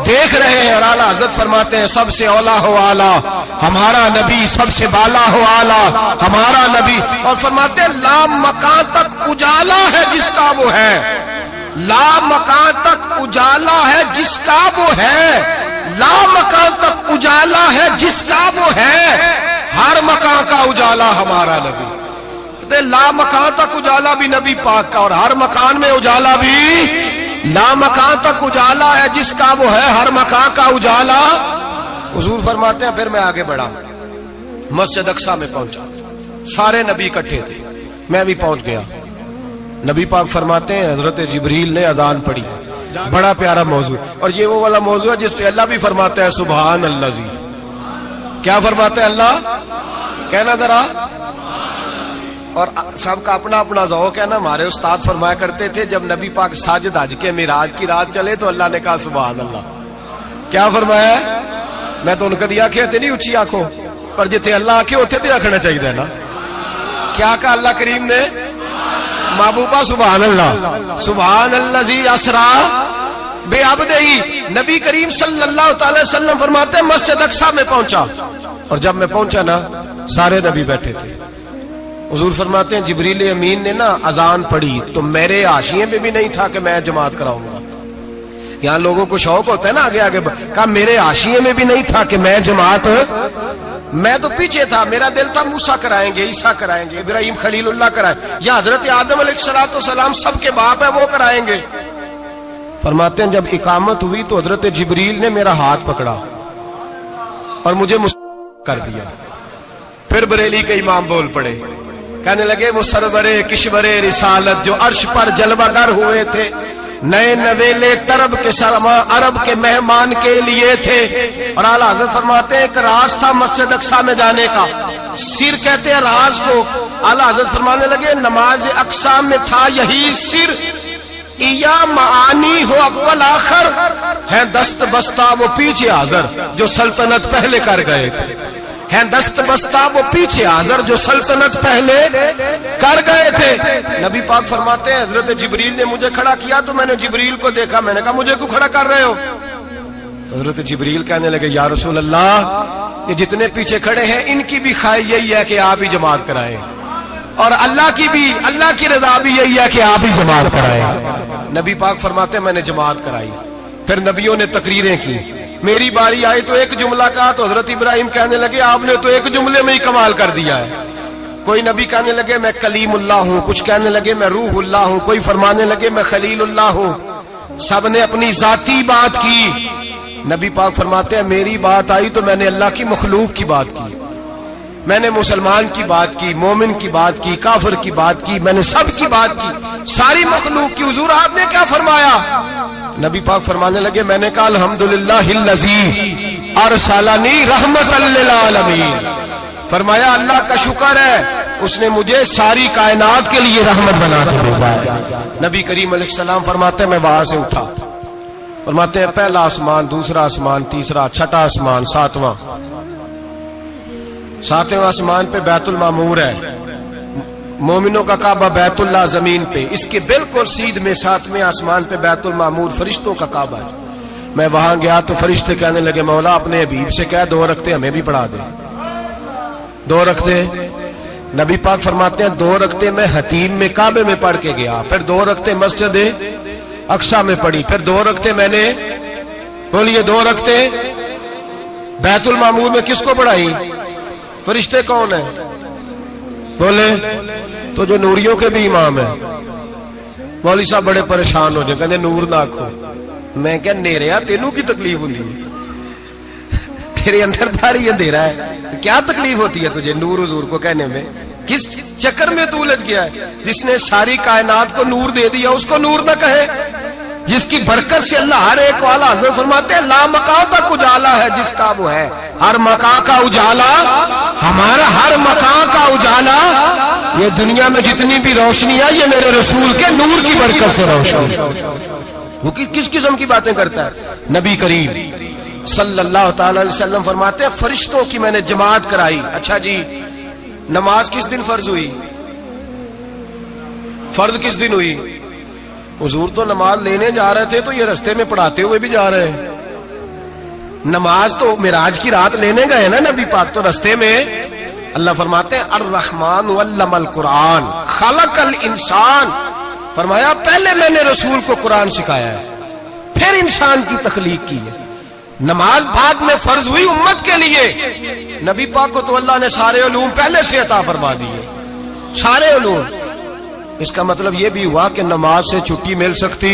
دیکھ رہے ہیں. اور اعلیٰ حضرت فرماتے ہیں سب سے اولا ہو اعلیٰ ہمارا نبی، سب سے بالا ہو اعلیٰ ہمارا نبی. اور فرماتے ہیں لا مکان تک اجالا ہے جس کا وہ ہے، لا مکان تک اجالا ہے جس کا وہ ہے، لا مکان تک اجالا ہے جس کا وہ ہے، ہر مکان کا اجالا ہمارا نبی. لا مکان تک اجالا بھی نبی پاک کا، اور ہر مکان میں اجالا بھی لا مکان تک اجالا ہے جس کا وہ ہے، ہر مکان کا اجالا. حضور فرماتے ہیں پھر میں آگے بڑھا، مسجد اقصی میں پہنچا، سارے نبی اکٹھے تھے، میں بھی پہنچ گیا. نبی پاک فرماتے ہیں حضرت جبریل نے اذان پڑھی. بڑا پیارا موضوع، اور یہ وہ والا موضوع ہے جس پہ اللہ بھی فرماتا ہے سبحان اللہ جی. کیا فرماتے ہیں اللہ؟ کہنا ذرا. اور سب کا اپنا اپنا ذوق ہے نا. ہمارے استاد فرمایا کرتے تھے جب نبی پاک ساجد حج کے معراج کی رات چلے تو اللہ نے کہا سبحان اللہ. کیا فرمایا ہے؟ میں تو ان کا دیا کہ نہیں اچھی آنکھوں پر جتنے اللہ آنکھیں ہوتے تھے آخنا چاہیے نا. کیا کہا اللہ کریم نے؟ محبوبہ سبحان اللہ. سبحان الذی اسرا بعبدہ. نبی کریم صلی اللہ تعالی وسلم فرماتے ہیں مسجد اقصی میں پہنچا، اور جب میں پہنچا نا سارے نبی بیٹھے تھے. حضور فرماتے ہیں جبریل امین نے نا اذان پڑھی تو میرے حاشیے میں بھی نہیں تھا کہ میں جماعت کراؤں گا. یہاں لوگوں کو شوق ہوتا ہے نا آگے آگے، کہا میرے حاشیے میں بھی نہیں تھا کہ میں جماعت، میں تو پیچھے تھا. میرا دل تھا موسیٰ کرائیں گے، عیسیٰ کرائیں گے، ابراہیم خلیل اللہ کرائیں، یا حضرت آدم علیہ السلام سب کے باپ ہے وہ کرائیں گے. فرماتے ہیں جب اقامت ہوئی تو حضرت جبریل نے میرا ہاتھ پکڑا اور مجھے کر دیا. پھر بریلی کے امام بول پڑے، کہنے لگے وہ سرورے کشورے رسالت جو عرش پر جلوہ گر ہوئے تھے، نئے نویلے طرب کے سرما عرب کے مہمان کے لیے تھے. اور اعلیٰ حضرت فرماتے ہیں ایک راز تھا مسجد اقصی میں جانے کا، سر کہتے ہیں راز کو. اعلیٰ حضرت فرمانے لگے نماز اقصی میں تھا یہی سر، یا معانی ہو اول آخر، ہے دست بستہ وہ پیچھے حاضر جو سلطنت پہلے کر گئے تھے، ہے دست بستہ وہ پیچھے حاضر جو سلطنت پہلے کر گئے تھے. نبی پاک فرماتے ہیں حضرت جبریل نے مجھے کھڑا کیا تو میں نے جبریل کو دیکھا. میں نے کہا مجھے کیوں کھڑا کر رہے ہو؟ حضرت جبریل کہنے لگے یا رسول اللہ یہ جتنے پیچھے کھڑے ہیں ان کی بھی خواہش یہی ہے کہ آپ ہی جماعت کرائیں، اور اللہ کی رضا بھی یہی ہے کہ آپ ہی جماعت کرائیں۔ نبی پاک فرماتے ہیں میں نے جماعت کرائی، پھر نبیوں نے تقریریں کی، میری باری آئی تو ایک جملہ کہا تو حضرت ابراہیم کہنے لگے آپ نے تو ایک جملے میں ہی کمال کر دیا ہے۔ کوئی نبی کہنے لگے میں کلیم اللہ ہوں، کچھ کہنے لگے میں روح اللہ ہوں، کوئی فرمانے لگے میں خلیل اللہ ہوں، سب نے اپنی ذاتی بات کی۔ نبی پاک فرماتے ہیں میری بات آئی تو میں نے اللہ کی مخلوق کی بات کی، میں نے مسلمان کی بات کی، مومن کی بات کی، کافر کی بات کی، میں نے سب کی بات کی، ساری مخلوق کی۔ حضور آپ نے کیا فرمایا؟ نبی پاک فرمانے لگے میں نے کہا الحمدللہ الذی ارسلنی رحمت للعالمین، فرمایا اللہ کا شکر ہے اس نے مجھے ساری کائنات کے لیے رحمت بنا کے بھیجا ہے۔ نبی کریم علیہ السلام فرماتے ہیں میں وہاں سے اٹھا، فرماتے ہیں پہلا آسمان، دوسرا آسمان، تیسرا، چھٹا آسمان، ساتواں آسمان پہ بیت المعمور ہے، مومنوں کا کعبہ بیت اللہ زمین پہ، اس کے بالکل سیدھ میں ساتویں آسمان پہ بیت المعمور فرشتوں کا کعبہ ہے۔ میں وہاں گیا تو فرشتے کہنے لگے مولا اپنے حبیب سے کہہ 2 رکعتیں ہمیں بھی پڑھا دے۔ 2 رکعتیں نبی پاک فرماتے ہیں 2 رکعتیں میں حتیم میں کعبے میں پڑھ کے گیا، پھر 2 رکعتیں مسجد اقصی میں پڑھی، پھر 2 رکعتیں میں نے بولیے 2 رکعتیں بیت المعمور میں کس کو پڑھائی؟ فرشتے کون ہیں بولے؟ تو جو نوریوں کے بھی امام ہیں۔ مولوی صاحب بڑے پریشان ہو جائے، کہنے نور نہ آکھو۔ میں کہ نیریا تینوں کی تکلیف ہوتی ہے، تیرے اندر بھاری اندھیرا ہے، کیا تکلیف ہوتی ہے تجھے نور حضور کو کہنے میں؟ کس چکر میں تو الجھ گیا ہے؟ جس نے ساری کائنات کو نور دے دیا اس کو نور نہ کہے، جس کی برکت سے اللہ ہر ایک والا حضرت فرماتے ہیں لا مکان تک اجالا ہے جس کا وہ ہے، ہر مکان کا اجالا ہمارا، ہر مکان کا اجالا، یہ دنیا میں جتنی بھی روشنی ہے یہ میرے رسول کے نور کی برکت سے روشنی۔ وہ کس قسم کی باتیں کرتا ہے؟ نبی کریم صلی اللہ تعالی علیہ وسلم فرماتے ہیں فرشتوں کی میں نے جماعت کرائی۔ اچھا جی نماز کس دن فرض ہوئی؟ فرض کس دن ہوئی؟ حضور تو نماز لینے جا رہے تھے تو یہ رستے میں پڑھاتے ہوئے بھی جا رہے ہیں۔ نماز تو معراج کی رات لینے گئے نا نبی پاک، تو رستے میں اللہ فرماتے ہیں الرحمن علم القرآن خلق الانسان، فرمایا پہلے میں نے رسول کو قرآن سکھایا ہے پھر انسان کی تخلیق کی ہے۔ نماز بعد میں فرض ہوئی امت کے لیے، نبی پاک کو تو اللہ نے سارے علوم پہلے سے عطا فرما دیے، سارے علوم۔ اس کا مطلب یہ بھی ہوا کہ نماز سے چھٹی مل سکتی،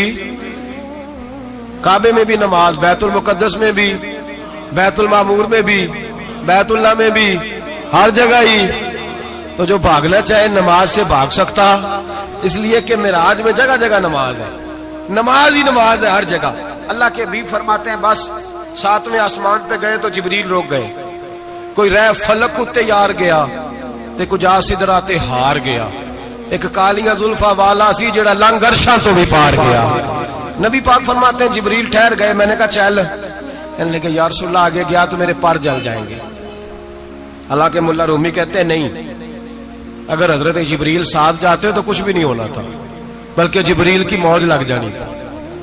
کعبے میں بھی نماز، بیت المقدس میں بھی، بیت المعمور میں بھی، بیت اللہ میں بھی، ہر جگہ ہی۔ تو جو بھاگنا چاہے نماز سے بھاگ سکتا، اس لیے کہ معراج میں جگہ جگہ نماز ہے، نماز ہی نماز ہے ہر جگہ۔ اللہ کے بھی فرماتے ہیں بس 7ویں آسمان پہ گئے تو جبریل روک گئے، کوئی رہ فلک اتے یار گیا تے کچھ سدراتے ہار گیا، ایک کالیاں زلفا والا سی جڑا لنگ عرشاں تو بھی پار گیا۔ نبی پاک فرماتے ہیں جبریل ٹھہر گئے، میں نے کہا چل، کہنے لگے یا رسول اللہ آگے گیا تو میرے پر جل جائیں گے۔ حالانکہ ملا رومی کہتے ہیں نہیں، اگر حضرت جبریل ساتھ جاتے تو کچھ بھی نہیں ہونا تھا، بلکہ جبریل کی موج لگ جانی تھی۔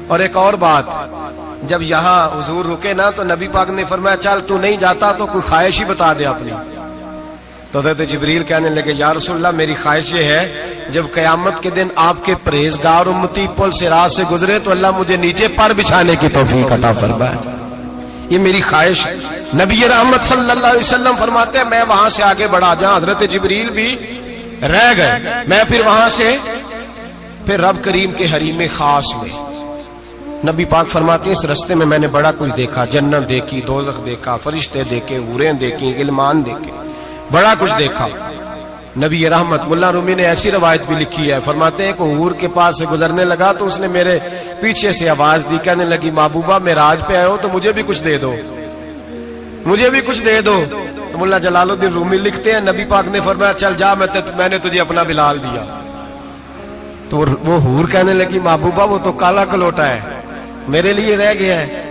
اور ایک اور بات، جب یہاں حضور رکے نا تو نبی پاک نے فرمایا چل تو نہیں جاتا تو کوئی خواہش ہی بتا دے اپنی۔ تو حضرت جبریل کہنے لگے یا رسول اللہ میری خواہش یہ ہے جب قیامت کے دن آپ کے پرہیزگار امتی پل سے راہ سے گزرے تو اللہ مجھے نیچے پر بچھانے کی توفیق عطا فرمائے، یہ میری خواہش ہے۔ نبی رحمت صلی اللہ علیہ وسلم فرماتے ہیں میں وہاں سے آگے بڑھا جہاں حضرت جبریل بھی رہ گئے، میں پھر وہاں سے پھر رب کریم کے حریم خاص میں۔ نبی پاک فرماتے ہیں اس رستے میں نے بڑا کچھ دیکھا، جنت دیکھی، دوزخ دیکھا، فرشتے دیکھے، حوریں دیکھی، غلمان دیکھے، بڑا کچھ دیکھا۔ نبی رحمت ملا رومی نے ایسی روایت بھی لکھی ہے، فرماتے ہیں کہ حور کے پاس سے گزرنے لگا تو اس نے میرے پیچھے سے آواز دی، کہنے لگی محبوبہ معراج پہ آئے ہو تو مجھے بھی کچھ دے دو، مجھے بھی کچھ دے دو۔ تو ملا جلال الدین رومی لکھتے ہیں نبی پاک نے فرمایا چل جا میں نے تجھے اپنا بلال دیا۔ تو وہ حور کہنے لگی محبوبہ وہ تو کالا کلوٹا ہے، میرے لیے رہ گیا ہے۔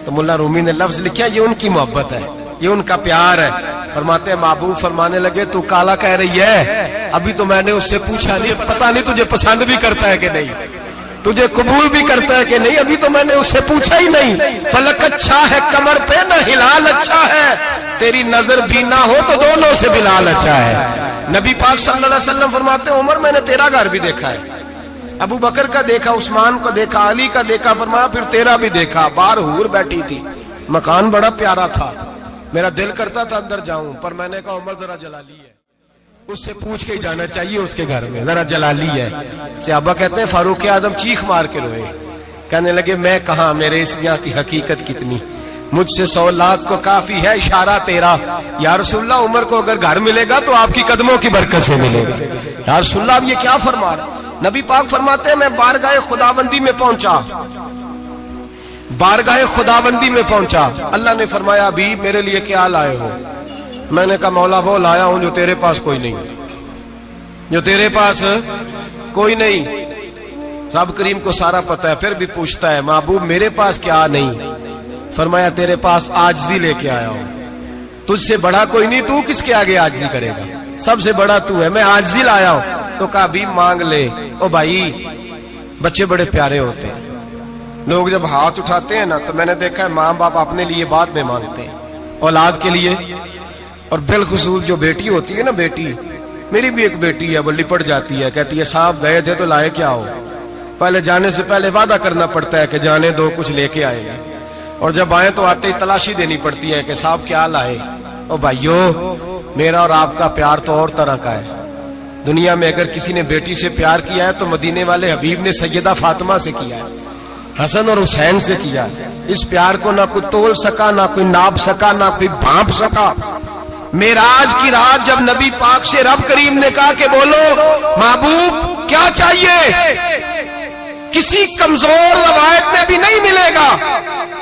تو ملا رومی نے لفظ لکھا یہ ان کی محبت ہے، یہ ان کا پیار ہے۔ فرماتے ہیں محبوب فرمانے لگے تو کالا کہہ رہی ہے، ابھی تو میں نے اس سے پوچھا نہیں، پتہ نہیں تجھے پسند بھی کرتا ہے کہ نہیں، تجھے قبول بھی کرتا ہے کہ نہیں، ابھی تو میں نے اس سے پوچھا ہی نہیں۔ فلک اچھا ہے کمر پہ نہ ہلال اچھا ہے، تیری نظر بھی نہ ہو تو دونوں سے بلال اچھا ہے. نبی پاک صلی اللہ علیہ وسلم فرماتے ہیں عمر میں نے تیرا گھر بھی دیکھا ہے, ابو بکر کا دیکھا, عثمان کو دیکھا, علی کا دیکھا, فرمایا پھر تیرا بھی دیکھا. باہر حور بیٹھی تھی, مکان بڑا پیارا تھا, میرا دل کرتا تھا اندر جاؤں, پر میں نے کہا عمر ذرا جلالی ہے, اس سے پوچھ کے ہی جانا چاہیے اس کے گھر میں, ذرا جلالی ہے. صحابہ کہتے ہیں فاروق اعظم چیخ مار کے روئے, کہنے لگے میں کہاں, میرے اس یہاں کی حقیقت کتنی, مجھ سے 100 لاکھ کو کافی ہے اشارہ تیرا. یا رسول اللہ عمر کو اگر گھر ملے گا تو آپ کی قدموں کی برکت سے ملے گا. یا رسول اللہ اب یہ کیا فرما رہا. نبی پاک فرماتے ہیں میں بارگاہ خداوندی میں پہنچا, بارگاہ خداوندی میں پہنچا, اللہ نے فرمایا ابھی میرے لیے کیا لائے ہو. میں نے کہا مولا وہ لایا ہوں جو تیرے پاس کوئی نہیں, جو تیرے پاس کوئی نہیں. رب کریم کو سارا پتہ ہے, پھر بھی پوچھتا ہے محبوب میرے پاس کیا نہیں. فرمایا تیرے پاس عاجزی لے کے آیا ہوں, تجھ سے بڑا کوئی نہیں, تو کس کے آگے عاجزی کرے گا, سب سے بڑا تو ہے, میں عاجزی لایا ہوں. تو کہا بھی مانگ لے. او بھائی بچے بڑے پیارے ہوتے ہیں, لوگ جب ہاتھ اٹھاتے ہیں نا تو میں نے دیکھا ہے ماں باپ اپنے لیے بعد میں مانگتے ہیں, اولاد کے لیے. اور بالخصوص جو بیٹی ہوتی ہے نا, بیٹی, میری بھی ایک بیٹی ہے, وہ لپٹ جاتی ہے, کہتی ہے صاحب گئے تھے تو لائے کیا ہو. پہلے جانے سے پہلے وعدہ کرنا پڑتا ہے کہ جانے دو کچھ لے کے آئے گا, اور جب آئے تو آتے ہی تلاشی دینی پڑتی ہے کہ صاحب کیا لائے. او بھائیو میرا اور آپ کا پیار تو اور طرح کا ہے. دنیا میں اگر کسی نے بیٹی سے پیار کیا ہے تو مدینے والے حبیب نے سیدہ فاطمہ سے کیا ہے, حسن اور حسین سے کیا. اس پیار کو نہ کوئی تول سکا, نہ کوئی ناپ سکا, نہ کوئی بھانپ سکا. معراج کی رات جب نبی پاک سے رب کریم نے کہا کہ بولو محبوب کیا چاہیے, کسی کمزور روایت میں بھی نہیں ملے گا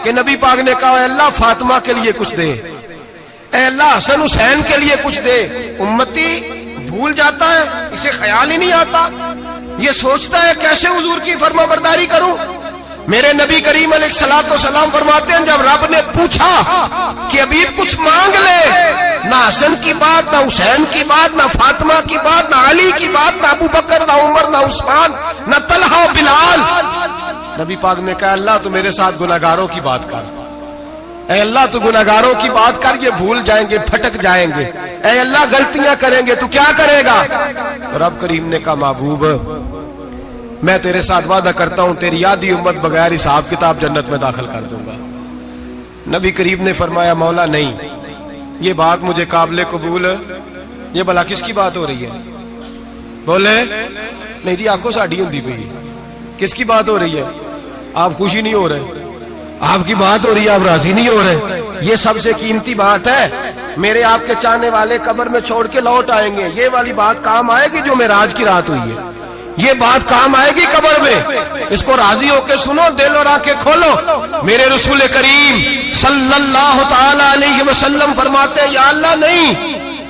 کہ نبی پاک نے کہا اے اللہ فاطمہ کے لیے کچھ دے, اے اللہ حسن حسین کے لیے کچھ دے. امتی بھول جاتا ہے, اسے خیال ہی نہیں آتا, یہ سوچتا ہے کیسے حضور کی فرما برداری کروں. میرے نبی کریم علیہ الصلوۃ والسلام فرماتے ہیں جب رب نے پوچھا کہ ابھی کچھ مانگ لے, نہ حسن کی بات, نہ حسین کی بات, نہ فاطمہ کی بات, نہ علی کی بات, نہ ابو بکر, نہ عمر, نہ عثمان, نہ طلحہ و بلال. نبی پاک نے کہا اللہ تو میرے ساتھ گناہگاروں کی بات کر, اے اللہ تو گناہگاروں کی بات کر, یہ بھول جائیں گے, پھٹک جائیں گے, اے اللہ غلطیاں کریں گے, تو کیا کرے گا. تو رب کریم نے کہا محبوب میں تیرے ساتھ وعدہ کرتا ہوں تیری آدھی امت بغیر حساب کتاب جنت میں داخل کر دوں گا. نبی کریم نے فرمایا مولا نہیں, یہ بات مجھے قابل قبول, یہ بھلا کس کی بات ہو رہی ہے. بولے میری آنکھوں ساڑھی ہوندی پئی, کس کی بات ہو رہی ہے. آپ خوشی نہیں ہو رہے, آپ کی بات ہو رہی ہے, آپ راضی نہیں ہو رہے. یہ سب سے قیمتی بات ہے. میرے آپ کے چاہنے والے قبر میں چھوڑ کے لوٹ آئیں گے, یہ والی بات کام آئے گی جو معراج کی رات ہوئی ہے, یہ بات کام آئے گی قبر میں. اس کو راضی ہو کے سنو, دل اور آنکھیں کھولو. میرے رسول کریم صلی اللہ تعالی علیہ وسلم فرماتے ہیں یا اللہ نہیں,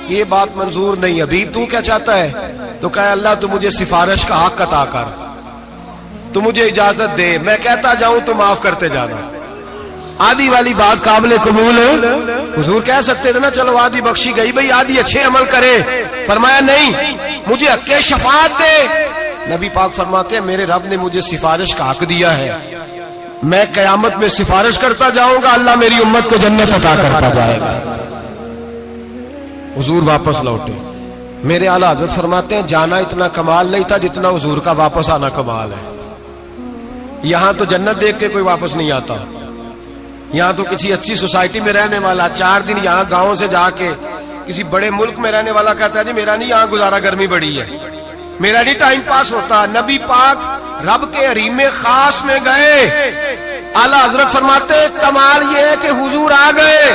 یہ بات منظور نہیں. ابھی تو کیا چاہتا ہے. تو کہا اللہ تو مجھے سفارش کا حق عطا کر, تو مجھے اجازت دے, میں کہتا جاؤں تو معاف کرتے جانا. آدھی والی بات قابل قبول ہے. حضور کہہ سکتے تھے نا چلو آدھی بخشی گئی بھئی, آدھی اچھے عمل کرے. فرمایا نہیں, مجھے حق شفاعت دے. نبی پاک فرماتے ہیں میرے رب نے مجھے سفارش کا حق دیا ہے, میں قیامت میں سفارش کرتا جاؤں گا, اللہ میری امت کو جنت عطا کرتا جائے گا. حضور واپس لوٹے. میرے اعلیٰ حضرت فرماتے ہیں جانا اتنا کمال نہیں تھا جتنا حضور کا واپس آنا کمال ہے. یہاں تو جنت دیکھ کے کوئی واپس نہیں آتا, یہاں تو کسی اچھی سوسائٹی میں رہنے والا 4 دن یہاں گاؤں سے جا کے کسی بڑے ملک میں رہنے والا کہتا ہے جی میرا نہیں یہاں گزارا, گرمی بڑی ہے, میرا نہیں ٹائم پاس ہوتا. نبی پاک رب کے حریم خاص میں گئے. اعلیٰ حضرت فرماتے کمال یہ ہے کہ حضور آ گئے,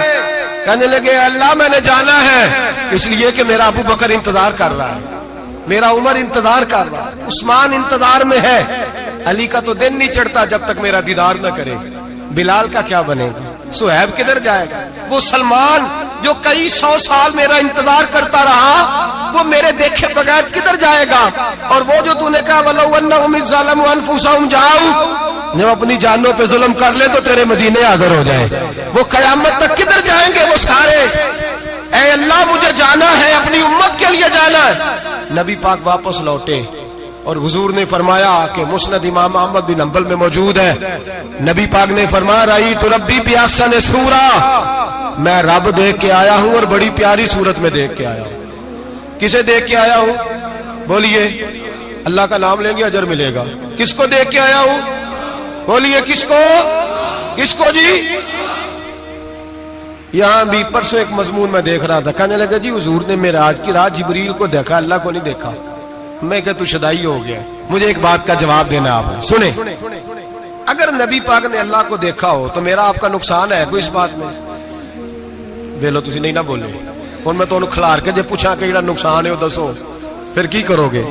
کہنے لگے اللہ میں نے جانا ہے, اس لیے کہ میرا ابو بکر انتظار کر رہا ہے, میرا عمر انتظار کر رہا ہے, عثمان انتظار میں ہے, علی کا تو دن نہیں چڑھتا جب تک میرا دیدار نہ کرے. بلال کا کیا بنے گا, صہیب کدھر جائے گا, وہ سلمان جو کئی 100 سال میرا انتظار کرتا رہا وہ میرے دیکھے بغیر کدھر جائے گا. اور وہ جو تو نے کہا وَلَوْ أَنَّهُمْ إِذْ ظَلَمُوا أَنفُسَهُمْ جَاءُوا, جب اپنی جانوں پہ ظلم کر لے تو تیرے مدینے حاضر ہو جائے, وہ قیامت تک کدھر جائیں گے وہ سارے. اے اللہ مجھے جانا ہے, اپنی امت کے لیے جانا ہے. نبی پاک واپس لوٹے اور حضور نے فرمایا کہ مسند امام احمد بن حنبل میں موجود ہے, نبی پاک نے فرمایا رأیت ربی بأحسن صورہ, میں رب دیکھ کے آیا ہوں اور بڑی پیاری صورت میں دیکھ کے آیا ہوں. کسے دیکھ کے آیا ہوں؟ بولیے. اللہ کا نام لیں گے اجر ملے گا. کس کو دیکھ کے آیا ہوں؟ بولیے کس کو؟ کس کو جی؟ یہاں بھی پرسوں ایک مضمون میں دیکھ رہا تھا, کہنے لگا جی حضور نے معراج کی رات جبریل کو دیکھا, اللہ کو نہیں دیکھا. میں کہ تو شدائی ہو گیا. مجھے ایک بات کا جواب دینا آپ سنیں. اگر نبی پاک نے اللہ کو دیکھا ہو تو میرا آپ کا نقصان ہے کوئی اس بات میں؟ ویلو تسی نہیں نہ بولے. اور میں تو انہوں کھلار کے جے پوچھا کہ جڑا نقصان ہے وہ دسو, پھر کی کرو گے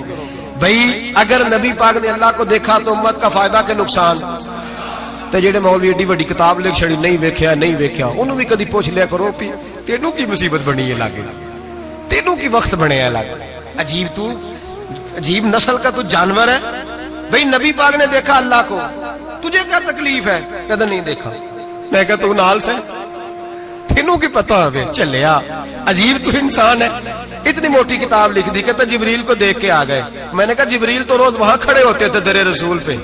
بھئی؟ اگر نبی پاک نے اللہ کو دیکھا تو امت کا فائدہ کہ نقصان؟ تے جڑے مولوی ایڈی وڈی کتاب لکھ چھڑی نہیں ویکھیا نہیں ویکھیا, انہوں بھی کدی پوچھ لیا کرو پی تینوں کی مصیبت بنی ہے لاگے, تینوں کی وقت بنے ہے لاگے. عجیب تو عجیب نسل کا تو جانور ہے بھئی. نبی پاک نے دیکھا اللہ کو, تجھے کیا تکلیف ہے؟ کہتا نہیں دیکھا. میں کہتا تو نال سے تینوں کی پتہ ہے چلیا. عجیب تو انسان ہے. اتنی موٹی کتاب لکھ دی, کہتا جبریل کو دیکھ کے آ گئے. میں نے کہا جبریل تو روز وہاں کھڑے ہوتے تھے در رسول پہ,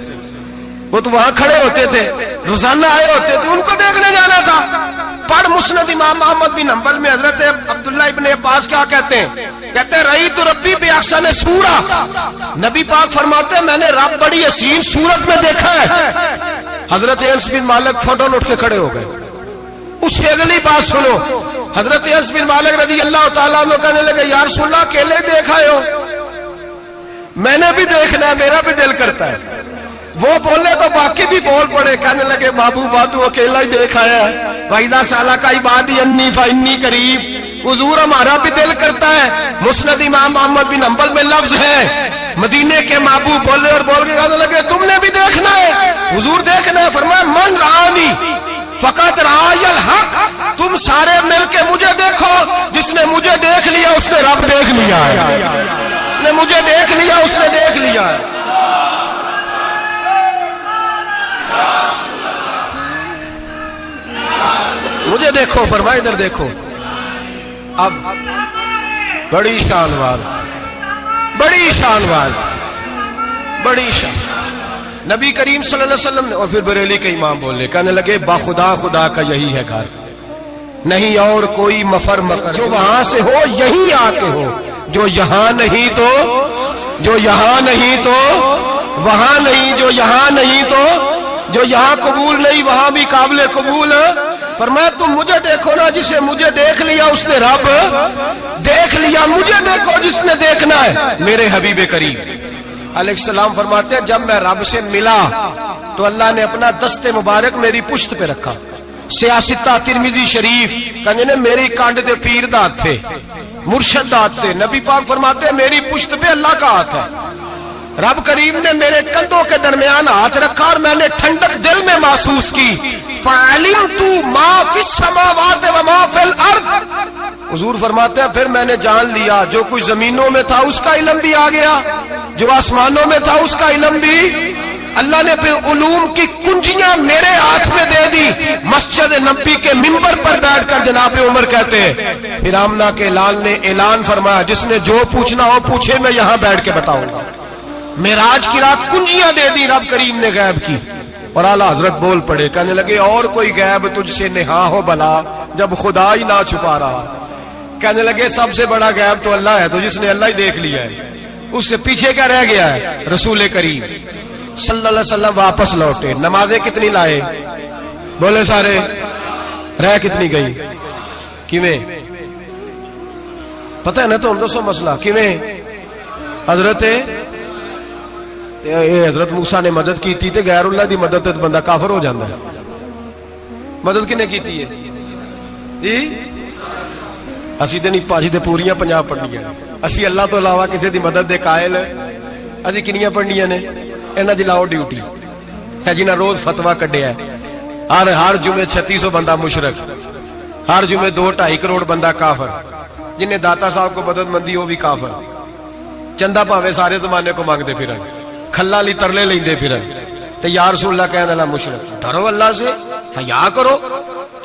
وہ تو وہاں کھڑے ہوتے تھے, روزانہ آئے ہوتے تھے, ان کو دیکھنے جانا تھا. پڑھ مسند امام احمد بن حنبل میں حضرت عبداللہ ابن عباس کیا کہتے ہیں؟ کہتے ہیں رأیت ربی بأحسن صورہ. نبی پاک فرماتے ہیں میں نے رب بڑی حسین صورت میں دیکھا ہے. حضرت انس بن مالک فوٹون اٹھ کے کھڑے ہو گئے. اس سے اگلی بات سنو, حضرت انس بن مالک رضی اللہ تعالیٰ عنہ کہنے لگے یا رسول اللہ اکیلے دیکھ آئے ہو؟ میں نے بھی دیکھنا ہے, میرا بھی دل کرتا ہے. وہ بولے تو باقی بھی بول پڑے, کہنے لگے محبوبہ تو اکیلا ہی دیکھ آیا ہے. وَإِذَا سَأَلَكَ عِبَادِي عَنِّي فَإِنِّي قَرِيبٌ. حضور ہمارا بھی دل کرتا ہے. مسند امام احمد بن حنبل میں لفظ ہے مدینے کے محبوب بولے اور بول کے کہنے لگے تم نے بھی دیکھنا ہے؟ حضور دیکھنا ہے. فرمایا من رآنی فقط رآی الحق. تم سارے مل کے مجھے دیکھو, جس نے مجھے دیکھ لیا اس نے رب دیکھ لیا ہے. جس نے مجھے دیکھ لیا اس نے دیکھ لیا ہے. مجھے دیکھو, فرمائے ادھر دیکھو. اب بڑی شان وار, بڑی شان وار, بڑی شان. نبی کریم صلی اللہ علیہ وسلم نے, اور پھر بریلی کے امام بولے, کہنے لگے با خدا خدا کا یہی ہے گھر, نہیں اور کوئی مفر مکر. جو وہاں سے ہو یہی آ کے ہو, جو یہاں نہیں تو, جو یہاں نہیں تو وہاں نہیں, جو یہاں نہیں تو, جو یہاں قبول نہیں وہاں بھی قابل قبول. فرمایا تم مجھے دیکھو نا, جسے مجھے دیکھ لیا اس نے رب دیکھ لیا. مجھے دیکھو جس نے دیکھنا ہے میرے حبیب کریم علیہ السلام. فرماتے ہیں جب میں رب سے ملا تو اللہ نے اپنا دست مبارک میری پشت پہ رکھا. سیاستہ ترمذی شریف کہنے نے میری کانڈ دے پیر دات تھے, مرشد دات تھے. نبی پاک فرماتے ہیں میری پشت پہ اللہ کا ہاتھ ہے. رب کریم نے میرے کندھوں کے درمیان ہاتھ رکھا اور میں نے ٹھنڈک دل میں محسوس کی. فَعَلِمْتُ مَا فِي السَّمَاوَاتِ وَمَا فِي الْأَرْضِ. حضور فرماتے ہیں پھر میں نے جان لیا جو کچھ زمینوں میں تھا اس کا علم بھی آ گیا, جو آسمانوں میں تھا اس کا علم بھی. اللہ نے پھر علوم کی کنجیاں میرے ہاتھ میں دے دی. مسجد نبی کے منبر پر بیٹھ کر جناب عمر کہتے ہیں پھر آمنہ کے لال نے اعلان فرمایا جس نے جو پوچھنا ہو پوچھے, میں یہاں بیٹھ کے بتاؤں گا. معراج کی رات کنجیاں دے دی رب کریم نے غیب کی. اور اعلیٰ حضرت بول پڑے, کہنے لگے اور کوئی غیب تجھ سے نہا ہو بلا جب خدا ہی نہ چھپا رہا. کہنے لگے سب سے بڑا غیب تو اللہ ہے, تو جس نے اللہ ہی دیکھ لیا ہے اس سے پیچھے کیا رہ گیا ہے؟ رسول کریم صلی اللہ علیہ وسلم واپس لوٹے. نمازیں کتنی لائے؟ بولے سارے. رہ کتنی گئی؟ کیویں پتہ ہے نا؟ تو ہم دسو مسئلہ کیویں. حضرت موسیٰ نے مدد کی تھی تے غیر اللہ دی مدد تے بندہ کافر ہو جاندہ ہے. مدد کنے کی تھی ہے جی؟ اسی تے نہیں پاجی تے پوریاں 50 پڑھنیاں. اسی اللہ تو علاوہ کسی دی مدد دے قائل اسی کنیاں پڑھنیاں نے. انہاں دی لاؤ ڈیوٹی ہے جنہاں روز فتویٰ کڈیا ہے. ہر جمعے 3600 بندہ مشرک, ہر جمعے 2-2.5 کروڑ بندہ کافر. جنہیں داتا صاحب کو مدد مندی وہ بھی کافر. چندہ پاوے سارے زمانے کو مانگتے پھرن, کھلا لی ترلے لیندے پھرن, تے یا رسول اللہ کہنے اللہ مشرک. ڈرو اللہ سے, حیا کرو.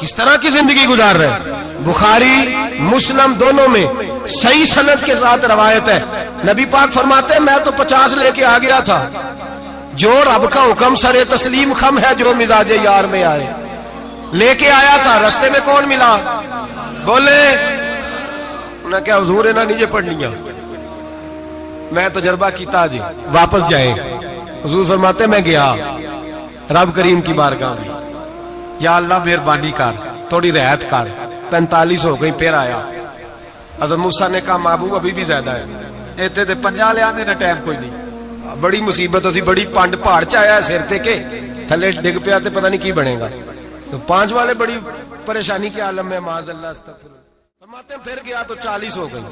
کس طرح کی زندگی گزار رہے؟ بخاری مسلم دونوں میں صحیح سند کے ساتھ روایت ہے. نبی پاک فرماتے ہیں میں تو 50 لے کے آ گیا تھا. جو رب کا حکم سرے تسلیم خم ہے, جو مزاج یار میں آئے لے کے آیا تھا. رستے میں کون ملا؟ بولے انہیں کیا حضور انہیں نیچے پڑھنیاں میں تجربہ کیتا جی واپس جائے حضور فرماتے میں گیا رب کریم کی بارگاہ میں یا اللہ مہربانی کر تھوڑی رعایت کر 45 ہو گئی پھر آیا حضرت موسیٰ نے کہا محبوب ابھی بھی زیادہ ہے ایتھے تے 50 لے آنے نہ ٹائم کوئی نہیں بڑی مصیبت ہوتی بڑی پانڈ پہاڑ چایا ہے سر تے کے تھلے ڈگ پیا تے پتہ نہیں کی بنے گا تو 5 والے بڑی پریشانی کے عالم میں معاذ اللہ استغفر فرماتے ہیں پھر گیا تو 40 ہو گئی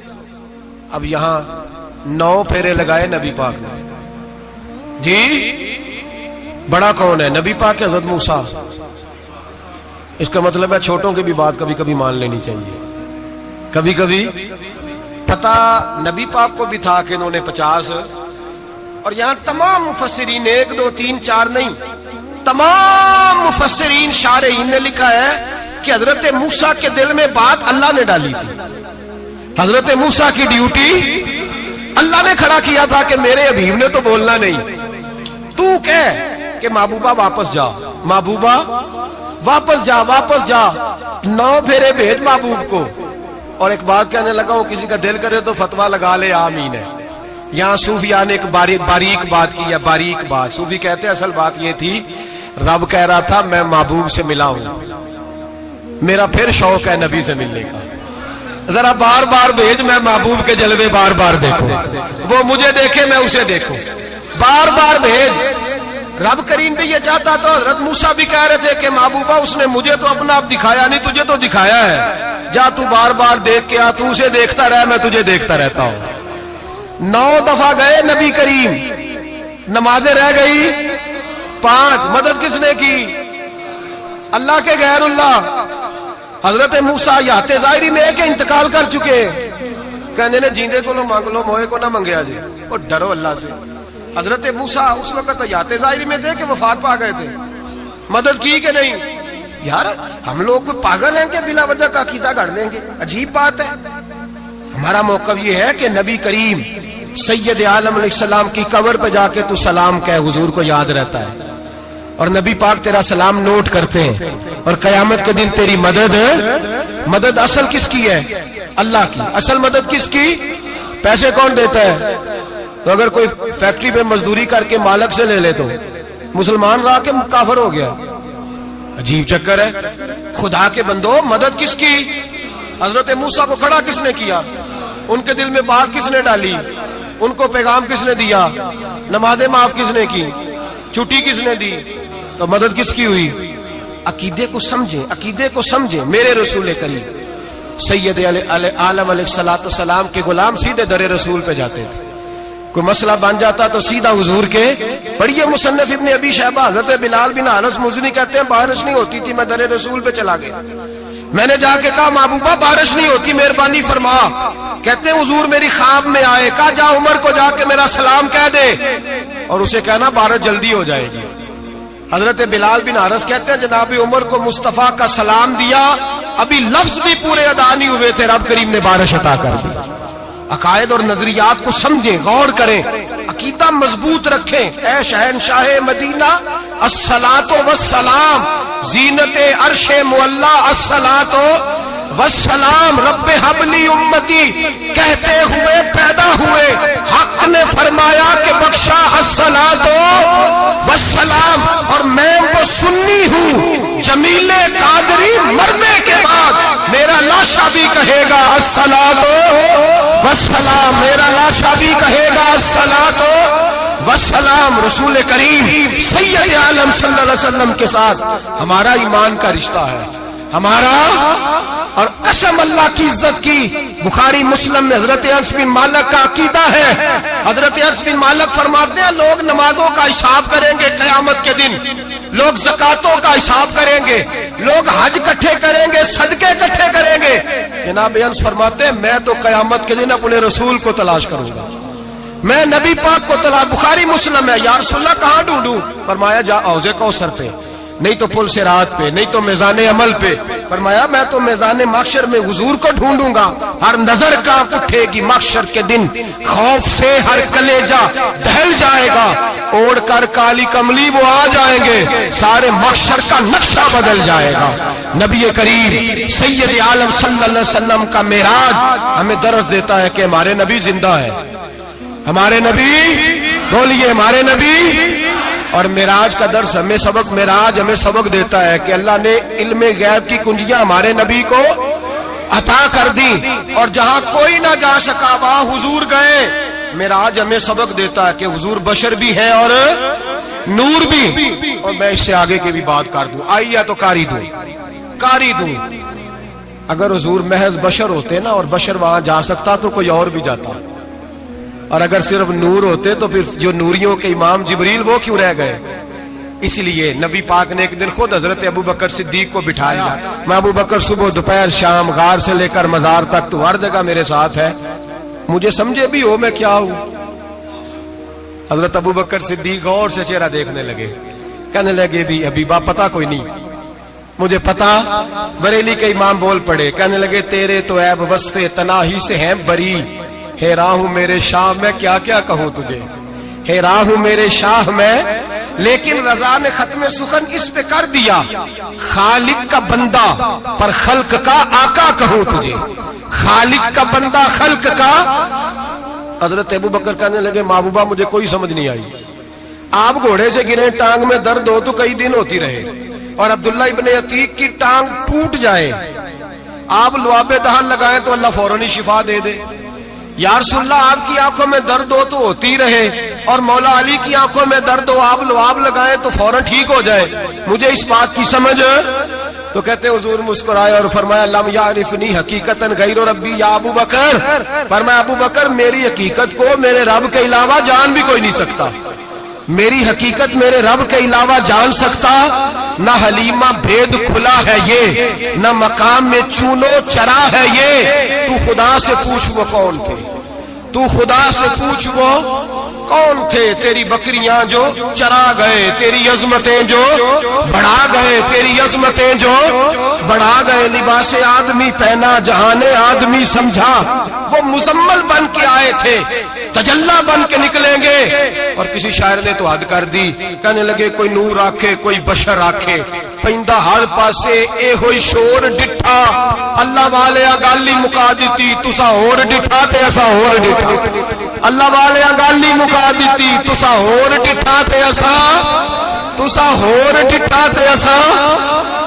اب یہاں 9 پھیرے لگائے نبی پاک نے جی بڑا کون ہے نبی پاک کے حضرت موسیٰ اس کا مطلب ہے چھوٹوں کی بھی بات کبھی کبھی مان لینی چاہیے کبھی کبھی پتہ نبی پاک کو بھی تھا کہ انہوں نے 50 اور یہاں تمام مفسرین 1 2 3 4 نہیں تمام مفسرین شارحین نے لکھا ہے کہ حضرت موسیٰ کے دل میں بات اللہ نے ڈالی تھی حضرت موسیٰ کی ڈیوٹی اللہ نے کھڑا کیا تھا کہ میرے حبیب نے تو بولنا نہیں تو کہہ کہ محبوبہ واپس جا محبوبہ واپس جا 9 پھیرے بھیج محبوب کو اور ایک بات کہنے لگا ہوں کسی کا دل کرے تو فتویٰ لگا لے آمین ہے یہاں صوفیاء نے ایک باریک بات کی ہے باریک بات صوفی کہتے ہیں اصل بات یہ تھی رب کہہ رہا تھا میں محبوب سے ملا ہوں میرا پھر شوق ہے نبی سے ملنے کا ذرا بار بار بھیج میں محبوب کے جلوے بار بار دیکھوں وہ مجھے دیکھے میں اسے دیکھوں بار بار بھیج رب کریم بھی یہ چاہتا تو حضرت موسیٰ بھی کہہ رہے تھے کہ محبوبہ اس نے مجھے تو اپنا آپ دکھایا نہیں تجھے تو دکھایا ہے جا تو بار بار دیکھ کے آ تو اسے دیکھتا رہ میں تجھے دیکھتا رہتا ہوں 9 دفعہ گئے نبی کریم نمازیں رہ گئی 5 مدد کس نے کی اللہ کے غیر اللہ حضرت موسیٰ یات ظاہری میں کہ انتقال کر چکے کہنے نے جیندے کو لو مانگ لو موئے کو نہ منگیا جی اور ڈرو اللہ سے حضرت موسیٰ اس وقت یات ظاہری میں تھے کہ وفات پا گئے تھے مدد کی کہ نہیں یار ہم لوگ کوئی پاگل ہیں کہ بلا وجہ کا عقیدہ گڑھ لیں گے عجیب بات ہے ہمارا موقف یہ ہے کہ نبی کریم سید عالم علیہ السلام کی قبر پہ جا کے تو سلام کہے حضور کو یاد رہتا ہے اور نبی پاک تیرا سلام نوٹ کرتے ہیں اور قیامت کے دن تیری مدد اصل کس کی ہے اللہ کی اصل مدد کس کی پیسے کون دیتا ہے تو اگر کوئی فیکٹری پہ مزدوری کر کے مالک سے لے لے تو مسلمان رہا کے کافر ہو گیا عجیب چکر ہے خدا کے بندو مدد کس کی حضرت موسیٰ کو کھڑا کس نے کیا ان کے دل میں بات کس نے ڈالی ان کو پیغام کس نے دیا نمازیں معاف کس نے کی چھٹی کس نے دی تو مدد کس کی ہوئی عقیدے کو سمجھیں میرے رسول کریم سید عالم علیہ السلام کے غلام سیدھے در رسول پہ جاتے تھے کوئی مسئلہ بن جاتا تو سیدھا حضور کے پڑھیے مصنف ابن ابی شیبہ حضرت بلال بن حارث مزنی کہتے ہیں بارش نہیں ہوتی تھی میں در رسول پہ چلا گیا میں نے جا کے کہا محبوبہ بارش نہیں ہوتی مہربانی فرما کہتے ہیں حضور میری خواب میں آئے کہا جا عمر کو جا کے میرا سلام کہہ دے اور اسے کہنا بارش جلدی ہو جائے گی حضرت بلال بن حارث کہتے ہیں جناب عمر کو مصطفیٰ کا سلام دیا ابھی لفظ بھی پورے ادا نہیں ہوئے تھے رب کریم نے بارش عطا کر دی عقائد اور نظریات کو سمجھیں غور کریں عقیدہ مضبوط رکھیں اے شہنشاہ مدینہ الصلاۃ والسلام زینت عرش معلی الصلاۃ والسلام رب حبلی امتی کہتے ہوئے پیدا ہوئے حق نے فرمایا کہ بخشا الصلاۃ والسلام اور میں وہ سنی ہوں جمیل قادری مرنے کے بعد میرا لاشا بھی کہے گا الصلاۃ والسلام میرا لاشا بھی کہے گا الصلاۃ والسلام رسول کریم سید عالم صلی اللہ علیہ وسلم کے ساتھ ہمارا ایمان کا رشتہ ہے ہمارا اور قسم اللہ کی عزت کی بخاری مسلم میں حضرت انس بن مالک کا عقیدہ ہے حضرت انس بن مالک فرماتے ہیں لوگ نمازوں کا حساب کریں گے قیامت کے دن لوگ زکاتوں کا حساب کریں گے لوگ حج اکٹھے کریں گے صدقے اکٹھے کریں گے جناب انس فرماتے ہیں میں تو قیامت کے دن اپنے رسول کو تلاش کروں گا میں نبی پاک کو تلاش بخاری مسلم ہے یا رسول اللہ کہاں ڈھونڈوں فرمایا جا حوض کوثر پہ نہیں تو پل صراط پہ نہیں تو میزان عمل پہ فرمایا میں تو میدان محشر میں حضور کو ڈھونڈوں گا، ہر نظر کانپ اٹھے گی محشر کے دن، خوف سے ہر کلیجہ دہل جائے گا، اوڑھ کر کالی کملی وہ آ جائیں گے، سارے محشر کا نقشہ بدل جائے گا۔ نبی کریم سید عالم صلی اللہ علیہ وسلم کا معراج ہمیں درس دیتا ہے کہ ہمارے نبی زندہ ہے، ہمارے نبی، بولیے ہمارے نبی۔ اور معراج کا درس ہمیں سبق، معراج ہمیں سبق دیتا ہے کہ اللہ نے علم غیب کی کنجیاں ہمارے نبی کو عطا کر دی، اور جہاں کوئی نہ جا سکا وہاں حضور گئے۔ معراج ہمیں سبق دیتا ہے کہ حضور بشر بھی ہیں اور نور بھی۔ اور میں اس سے آگے کی بھی بات کر دوں، آئیے تو کاری دوں۔ اگر حضور محض بشر ہوتے نا اور بشر وہاں جا سکتا تو کوئی اور بھی جاتا، اور اگر صرف نور ہوتے تو پھر جو نوریوں کے امام جبریل وہ کیوں رہ گئے؟ اس لیے نبی پاک نے ایک دن خود حضرت ابو بکر صدیق کو بٹھایا، میں ابو بکر صبح دوپہر شام غار سے لے کر مزار تک تو ہر جگہ میرے ساتھ ہے، مجھے سمجھے بھی ہو میں کیا ہوں۔ حضرت ابو بکر صدیق غور سے چہرہ دیکھنے لگے، کہنے لگے بھی حبیبہ پتہ کوئی نہیں، مجھے پتا۔ بریلی کے امام بول پڑے، کہنے لگے تیرے تو عیب وصف تناہی سے ہیں بری، حیران ہوں میرے شاہ میں کیا کیا کہوں تجھے، حیران ہوں میرے شاہ میں، لیکن رضا نے ختم سخن اس پہ کر دیا، خالق کا بندہ پر خلق کا آقا کہوں تجھے، خالق کا بندہ خلق کا۔ حضرت ابو بکر کہنے لگے محبوبہ مجھے کوئی سمجھ نہیں آئی، آپ گھوڑے سے گرے ٹانگ میں درد ہو تو کئی دن ہوتی رہے، اور عبداللہ ابن عتیق کی ٹانگ ٹوٹ جائے، آپ لعاب دہن لگائیں تو اللہ فوراً ہی شفا دے دے۔ یا رسول اللہ آپ کی آنکھوں میں درد ہو تو ہوتی رہے، اور مولا علی کی آنکھوں میں درد ہو آپ لعاب لگائیں تو فوراً ٹھیک ہو جائے، مجھے اس بات کی سمجھ۔ تو کہتے حضور مسکرائے اور فرمایا لم یعرفنی حقیقتا غیر ربی یا ابو بکر، فرمایا ابو بکر میری حقیقت کو میرے رب کے علاوہ جان بھی کوئی نہیں سکتا، میری حقیقت میرے رب کے علاوہ جان سکتا، نہ حلیمہ بھید کھلا ہے یہ، نہ مقام میں چونو چرا ہے یہ، تو خدا سے پوچھ وہ کون تھے، تو خدا سے پوچھ وہ کون تھے، تیری بکریاں جو چرا گئے، تیری عظمتیں جو بڑھا گئے، تیری عظمتیں جو بڑھا گئے، لباس آدمی پہنا جہان آدمی سمجھا، وہ مزمل بن کے آئے تھے تجلا بن کے نکلیں گے۔ اور کسی شاعر نے تو حد کر دی، کہنے لگے کوئی نور آکھے کوئی بشر آکھے، پیندہ ہر پاسے اے ہوئی شور ڈٹھا، اللہ والے گالی مکا دیتی تسا ہور ڈٹھا تے اسا ہور ڈٹھا، اللہ والے گالی مکا دیتی تسا ہور ڈٹھا تے اسا، تسا ہور ڈٹھا تے اسا۔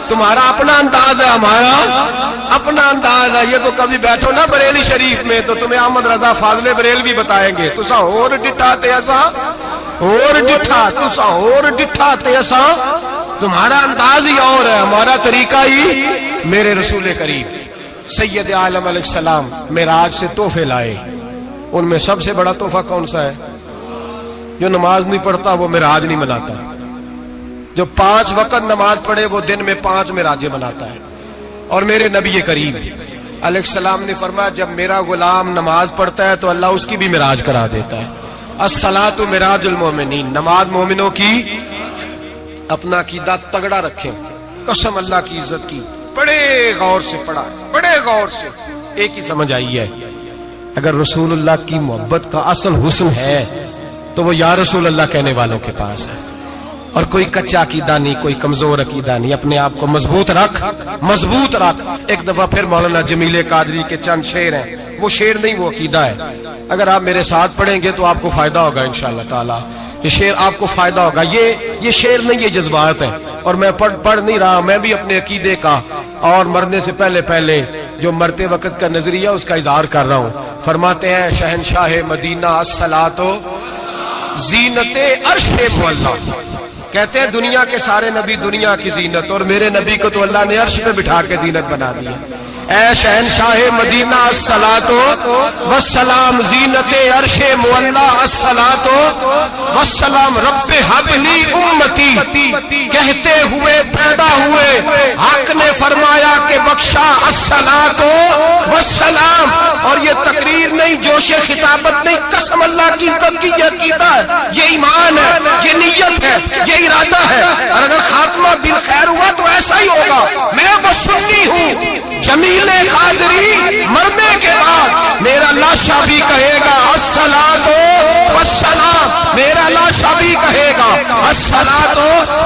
تمہارا اپنا انداز ہے، ہمارا اپنا انداز ہے، یہ تو کبھی بیٹھو نا بریلی شریف میں تو تمہیں احمد رضا فاضل بریلوی بتائیں گے، تسا ہور ڈٹھا تے اسا ہور ڈٹھا، تسا ہور ڈٹھا تے اسا۔ تمہارا انداز ہی اور ہے، ہمارا طریقہ ہی۔ میرے رسول کریم سید عالم علیہ السلام معراج سے تحفے لائے، ان میں سب سے بڑا تحفہ کون سا ہے؟ جو نماز نہیں پڑھتا وہ معراج نہیں مناتا، جو 5 وقت نماز پڑھے وہ دن میں 5 معراجیں مناتا ہے۔ اور میرے نبی کریم علیہ السلام نے فرمایا جب میرا غلام نماز پڑھتا ہے تو اللہ اس کی بھی معراج کرا دیتا ہے۔ الصلاۃ معراج المومنین، نماز مومنوں کی۔ اپنا عقیدہ تگڑا رکھیں، قسم اللہ کی عزت کی، بڑے غور سے پڑھا، بڑے غور سے۔ ایک ہی سمجھ آئی ہے، اگر رسول اللہ کی محبت کا اصل حسن ہے تو وہ یا رسول اللہ کہنے والوں کے پاس ہے، اور کوئی کچا عقیدہ نہیں، کوئی کمزور عقیدہ نہیں، اپنے آپ کو مضبوط رکھ، مضبوط رکھ۔ ایک دفعہ پھر مولانا جمیل قادری کے چند شعر ہیں، وہ شعر نہیں وہ عقیدہ ہے، اگر آپ میرے ساتھ پڑھیں گے تو آپ کو فائدہ ہوگا انشاءاللہ تعالی، یہ شعر آپ کو فائدہ ہوگا۔ یہ شعر نہیں، یہ جذبات ہیں، اور میں پڑھ نہیں رہا، میں بھی اپنے عقیدے کا اور مرنے سے پہلے جو مرتے وقت کا نظریہ اس کا اظہار کر رہا ہوں۔ فرماتے ہیں شہنشاہ مدینہ الصلاۃ زینت عرش معلا، کہتے ہیں دنیا کے سارے نبی دنیا کی زینت، اور میرے نبی کو تو اللہ نے عرش پہ بٹھا کے زینت بنا دیا۔ اے شہنشاہ مدینہ الصلاۃ والسلام زینت عرش معلا، الصلاۃ والسلام رب حب لی امتی، کہتے ہوئے پیدا ہوئے حق نے فرمایا کہ بخشا الصلاۃ والسلام۔ اور یہ تقریر نہیں، جوش خطابت نہیں، قسم اللہ کی عزت کی، یہ عقیدہ ہے، یہ ایمان ہے، یہ نیت ہے، یہ ارادہ ہے، اور اگر خاتمہ بالخیر ہوا تو ایسا ہی ہوگا۔ میں وہ سنی ہوں